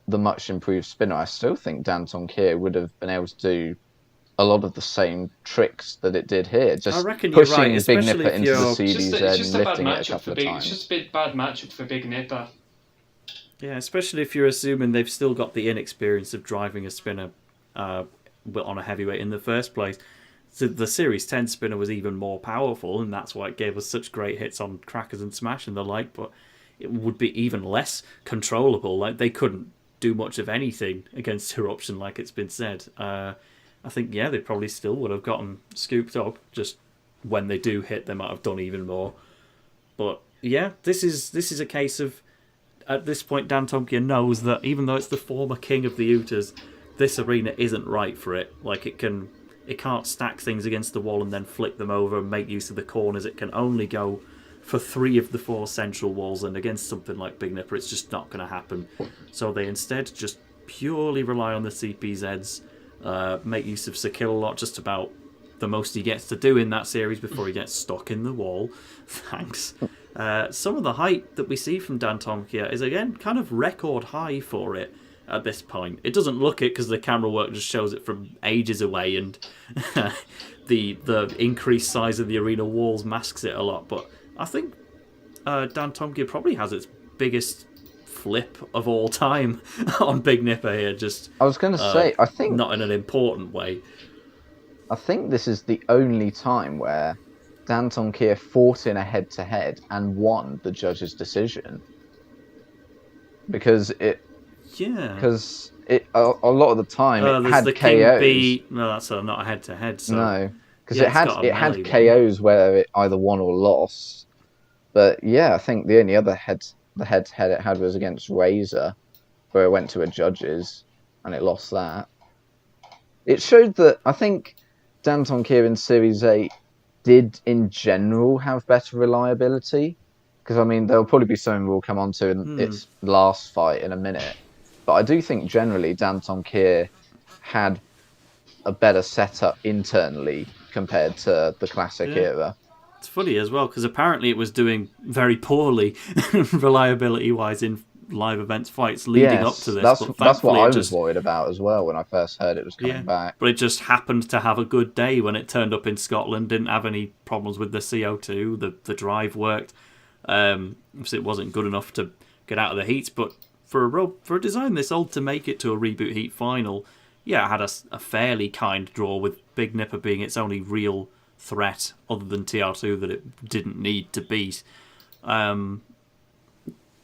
the much improved spinner, I still think Dantomkia would have been able to do a lot of the same tricks that it did here. Just I reckon pushing you're right, Big Nipper into the CDZ and lifting it a couple of times. It's just a bit bad matchup for Big Nipper. Yeah, especially if you're assuming they've still got the inexperience of driving a spinner on a heavyweight in the first place. So the Series 10 spinner was even more powerful, and that's why it gave us such great hits on Crackers and Smash and the like, but it would be even less controllable. Like, they couldn't do much of anything against Eruption, like it's been said. I think, they probably still would have gotten scooped up. Just when they do hit, they might have done even more. But yeah, this is a case of, at this point, Dantomkia knows that even though it's the former king of the Utas, this arena isn't right for it. Like, it can't stack things against the wall and then flick them over and make use of the corners. It can only go for 3 of the 4 central walls, and against something like Big Nipper, it's just not going to happen. So they instead just purely rely on the CPZs, make use of Sakil a lot, just about the most he gets to do in that series before he gets stuck in the wall. Thanks. Some of the height that we see from Dantomkia is, again, kind of record high for it at this point. It doesn't look it because the camera work just shows it from ages away, and the increased size of the arena walls masks it a lot. But I think Dantomkia probably has its biggest flip of all time on Big Nipper here. I was going to say, I think not in an important way. I think this is the only time where Dantomkia fought in a head-to-head and won the judge's decision, because a lot of the time it had the KOs. No, that's not a head-to-head. So no, because it had KOs where it either won or lost. But yeah, I think the only other head-to-head it had was against Razor, where it went to a judge's and it lost that. It showed that I think Dantomkia in Series 8 did in general have better reliability, because I mean there'll probably be something we'll come on to in its last fight in a minute, but I do think generally Dantomkia had a better setup internally compared to the classic era. It's funny as well, because apparently it was doing very poorly reliability-wise in live events fights leading up to this. That's what I was worried about as well when I first heard it was coming back. But it just happened to have a good day when it turned up in Scotland. Didn't have any problems with the CO2. The drive worked. Obviously, it wasn't good enough to get out of the heats, but for a design this old to make it to a reboot heat final, it had a fairly kind draw, with Big Nipper being its only real threat other than TR2 that it didn't need to beat.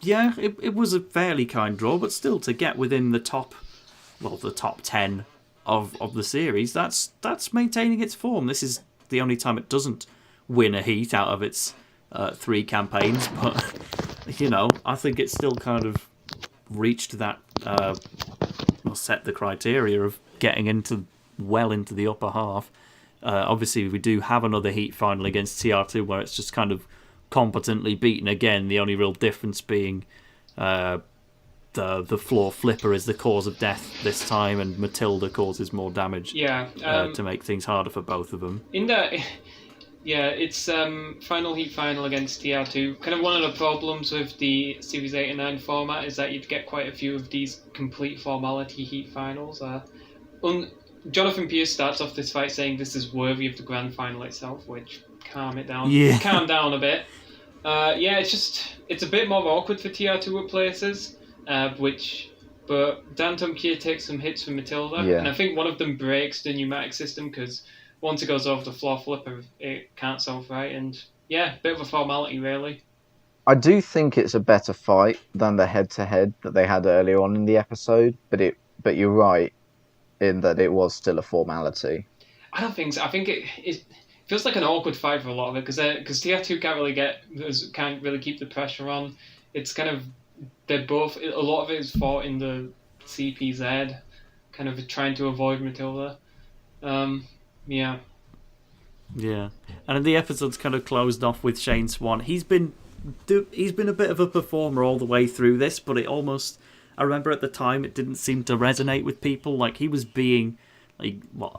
It was a fairly kind draw, but still to get within the top 10 of the series, that's maintaining its form. This is the only time it doesn't win a heat out of its 3 campaigns, but I think it's still kind of reached that set the criteria of getting into the upper half. Obviously, we do have another heat final against TR2 where it's just kind of competently beaten again. The only real difference being the floor flipper is the cause of death this time, and Matilda causes more damage. To make things harder for both of them. In that, it's final heat final against TR2. Kind of one of the problems with the Series 8 and 9 format is that you'd get quite a few of these complete formality heat finals. Jonathan Pierce starts off this fight saying this is worthy of the grand final itself, which calm down a bit. It's a bit more awkward for TR2 at places, but Dantomkia takes some hits from Matilda, and I think one of them breaks the pneumatic system, because once it goes over the floor flipper, it can't solve right, and bit of a formality really. I do think it's a better fight than the head-to-head that they had earlier on in the episode, but you're right in that it was still a formality. I don't think so. I think it feels like an awkward fight for a lot of it because TR2 can't really keep the pressure on. It's kind of they're both a lot of it is fought in the CPZ, kind of trying to avoid Matilda. Yeah. Yeah, and the episode's kind of closed off with Shane Swan. He's been a bit of a performer all the way through this, but it almost, I remember at the time it didn't seem to resonate with people. Like he was being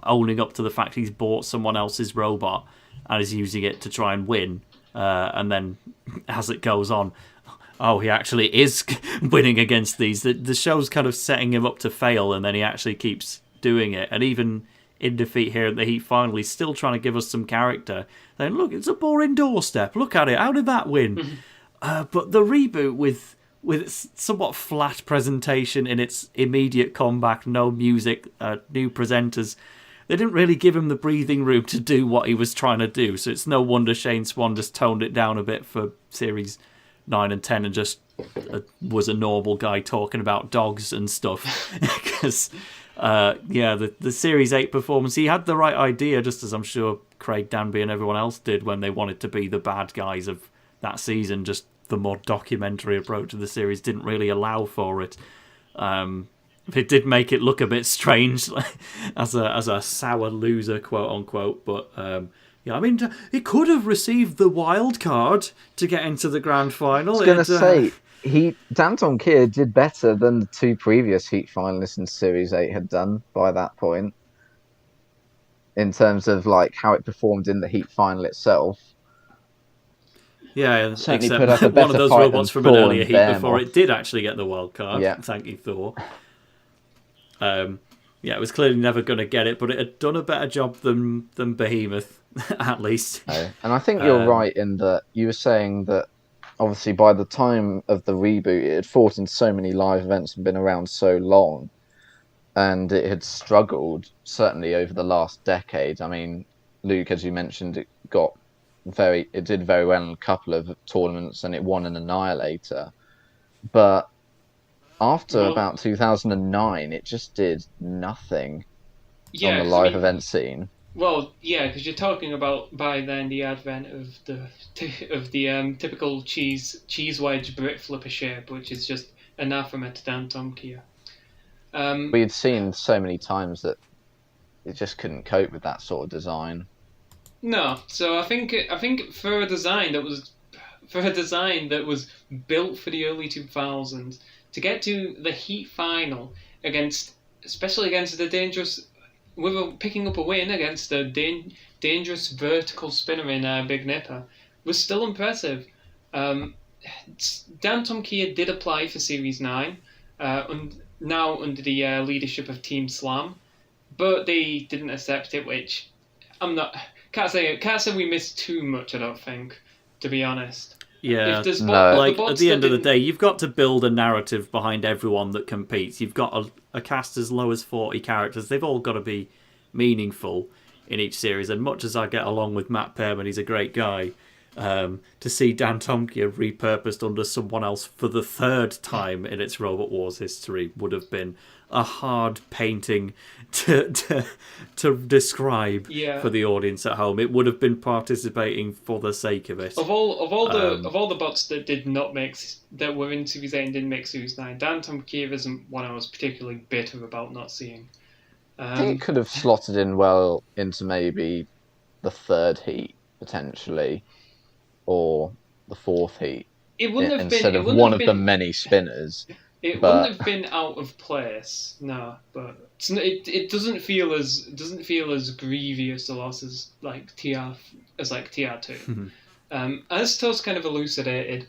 owning up to the fact he's bought someone else's robot and is using it to try and win. And then as it goes on, oh, he actually is winning against these. The show's kind of setting him up to fail, and then he actually keeps doing it. And even in defeat here at the Heat Final, he's still trying to give us some character. Then look, it's a boring doorstep. Look at it. How did that win? But the reboot with its somewhat flat presentation in its immediate comeback, no music, new presenters, they didn't really give him the breathing room to do what he was trying to do. So it's no wonder Shane Swan just toned it down a bit for series 9 and 10 and just was a normal guy talking about dogs and stuff. Because, the series 8 performance, he had the right idea, just as I'm sure Craig Danby and everyone else did when they wanted to be the bad guys of that season. Just the more documentary approach of the series didn't really allow for it. It did make it look a bit strange as a sour loser, quote unquote. But I mean, he could have received the wild card to get into the grand final. I was going to say, Dantomkia did better than the 2 previous Heat finalists in Series 8 had done by that point, in terms of like how it performed in the Heat final itself. Yeah, certainly except put up a better one of those fight robots than from an Thor earlier and Heat before Behemoth. it did actually get the wild card. Yeah. Thank you, Thor. It was clearly never going to get it, but it had done a better job than Behemoth, at least. And I think you're right in that you were saying that obviously by the time of the reboot, it had fought in so many live events and been around so long, and it had struggled certainly over the last decade. I mean, Luke, as you mentioned, it did very well in a couple of tournaments, and it won an Annihilator. But after about 2009, it just did nothing on the live event scene. Well, yeah, because you're talking about by then the advent of the typical cheese wedge Brit flipper shape, which is just anathema to Dantomkia. We had seen so many times that it just couldn't cope with that sort of design. No, so I think for a design that was built for the early 2000s, to get to the Heat final especially against the dangerous, picking up a win against a dangerous vertical spinner in Big Nipper, was still impressive. Dantomkia did apply for Series 9, now under the leadership of Team Slam, but they didn't accept it, which can't say we missed too much, I don't think, to be honest. Yeah, at the end of the day, you've got to build a narrative behind everyone that competes. You've got a cast as low as 40 characters. They've all got to be meaningful in each series. And much as I get along with Matt Pearman, he's a great guy, to see Dantomkia repurposed under someone else for the 3rd time in its Robot Wars history would have been a hard painting to describe for the audience at home. It would have been participating for the sake of it. Of all the bots that were in Series 8 and didn't make Series 9, Dantomkia isn't one I was particularly bitter about not seeing. I think it could have slotted in well into maybe the 3rd Heat potentially, or the 4th Heat. It wouldn't have instead been of one of the many spinners. It wouldn't have been out of place, no. But it doesn't feel as grievous a loss as TR2. As Toast kind of elucidated,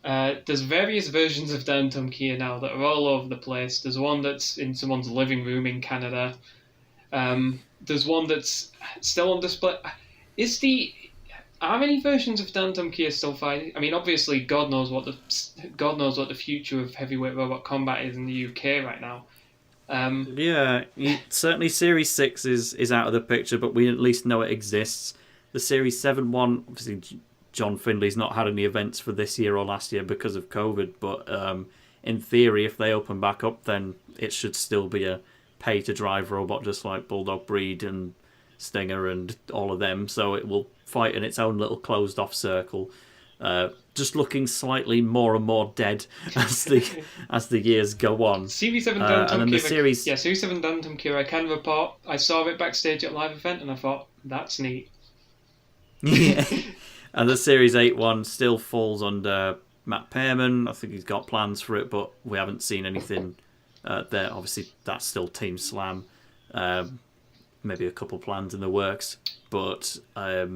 there's various versions of Dantomkia now that are all over the place. There's one that's in someone's living room in Canada. There's one that's still on display. Are any versions of Dantomkia still fighting? I mean, obviously, God knows what the future of heavyweight robot combat is in the UK right now. Certainly Series 6 is out of the picture, but we at least know it exists. The Series 7 one, obviously, John Findley's not had any events for this year or last year because of COVID, but in theory, if they open back up, then it should still be a pay-to-drive robot, just like Bulldog Breed and Stinger and all of them, so it will fight in its own little closed-off circle, just looking slightly more and more dead as the years go on. Series 7 and then the Dantomkia. series, Series 7 Dantomkia, I can report, I saw it backstage at live event and I thought, that's neat. yeah, and the Series 8 one still falls under Matt Pearman. I think he's got plans for it, but we haven't seen anything there. Obviously, that's still Team Slam. Maybe a couple plans in the works, but a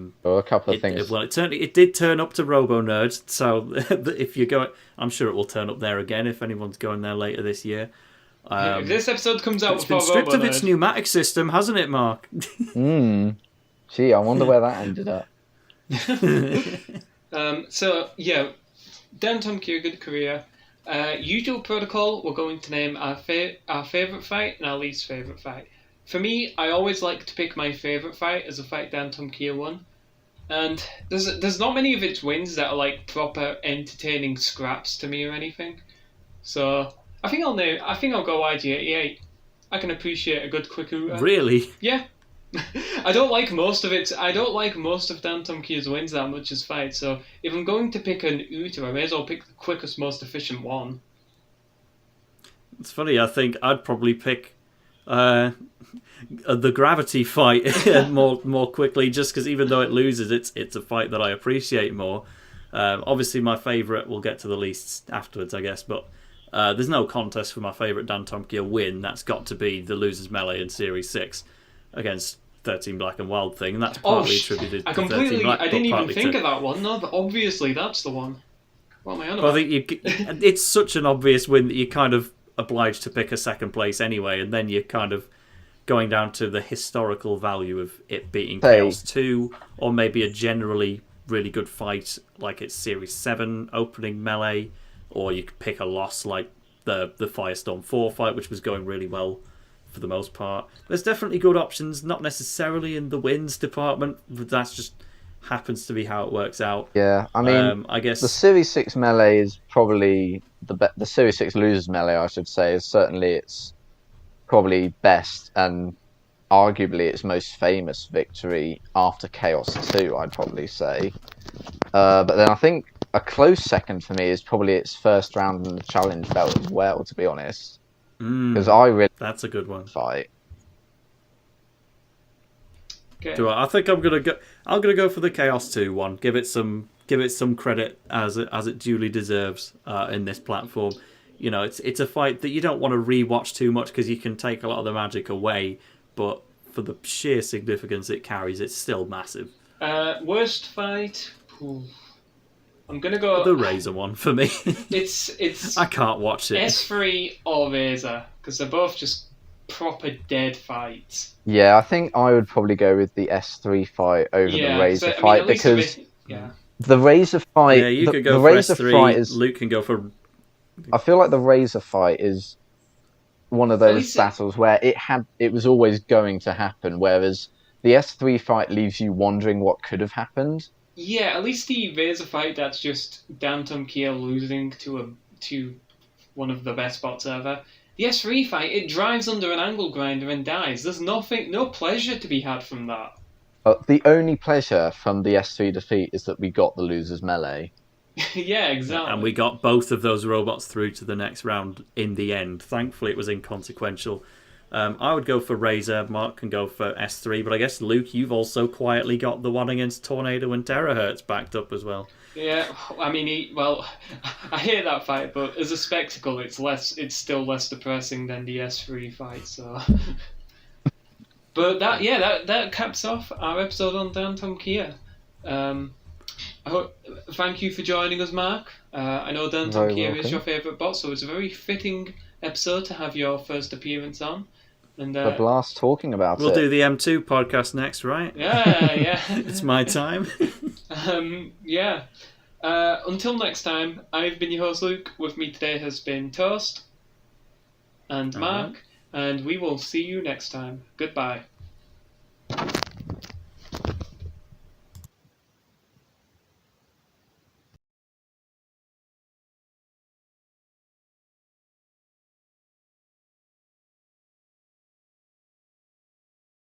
couple of things. Well, it did turn up to Robo Nerd, so if you go, I'm sure it will turn up there again if anyone's going there later this year. If this episode comes out it's before been stripped Robo of its Nerd. pneumatic system, hasn't it, Mark? Gee, I wonder where that ended up. So yeah, Dantomkia, good career. Usual protocol, we're going to name our favourite fight and our least favourite fight. For me, I always like to pick my favourite fight as a fight Dantomkia won. And there's not many of its wins that are like proper entertaining scraps to me or anything. So I think I'll go IG88. I can appreciate a good quick Uta. Really? Yeah. I don't like most of Dantomkia's wins that much as fights, so if I'm going to pick an Uta, I may as well pick the quickest, most efficient one. It's funny, I think I'd probably pick the gravity fight more quickly, just because even though it loses, it's a fight that I appreciate more. Obviously, my favourite, we'll get to the least afterwards, I guess, but there's no contest for my favourite Dantomkia win. That's got to be the Losers Melee in Series 6 against 13 Black and Wild Thing, and that's partly attributed to 13 Black. I didn't even think of that one. No, but obviously that's the one. What am I on about? about? I think it's such an obvious win that you're kind of obliged to pick a second place anyway, and then you're kind of going down to the historical value of it beating Chaos 2, or maybe a generally really good fight like it's Series 7 opening Melee, or you could pick a loss like the Firestorm 4 fight, which was going really well for the most part. There's definitely good options, not necessarily in the wins department, but that's just happens to be how it works out. Yeah, I mean, I guess the Series 6 Melee is probably the Series 6 Losers Melee, I should say, is certainly its probably best and arguably its most famous victory after Chaos 2, I'd probably say. But then I think a close second for me is probably its first round in the challenge belt as well, to be honest. Because that's a good one. Fight. Okay. I think I'm gonna go for the Chaos 2 one. Give it some credit as it duly deserves in this platform. You know, it's a fight that you don't want to rewatch too much because you can take a lot of the magic away, but for the sheer significance it carries, it's still massive. Worst fight? I'm gonna go the Razor one for me. It's I can't watch it. S3 or Razor, because they're both just proper dead fights. Yeah, I think I would probably go with the S3 fight over the Razor fight, because the Razor fight. Yeah, you could go the for Razor S3. Fight is, Luke can go for. I feel like the Razor fight is one of those battles where it was always going to happen, whereas the S3 fight leaves you wondering what could have happened. Yeah, at least the Razor fight, that's just Dantomkia losing to one of the best bots ever. The S3 fight, it drives under an angle grinder and dies. There's no pleasure to be had from that. The only pleasure from the S3 defeat is that we got the Losers Melee. Yeah, exactly. And we got both of those robots through to the next round in the end. Thankfully, it was inconsequential. I would go for Razor. Mark can go for S3, but I guess, Luke, you've also quietly got the one against Tornado and Terahertz backed up as well. Yeah, I mean, I hate that fight, but as a spectacle, it's still less depressing than the S3 fight. So, but that caps off our episode on Dantomkia. Thank you for joining us, Mark. I know Dantomkia is your favourite bot, so it's a very fitting episode to have your first appearance on. And a blast talking about We'll do the M2 podcast next, right? Yeah. It's my time. Yeah. Until next time, I've been your host, Luke. With me today has been Toast and Mark, and we will see you next time. Goodbye.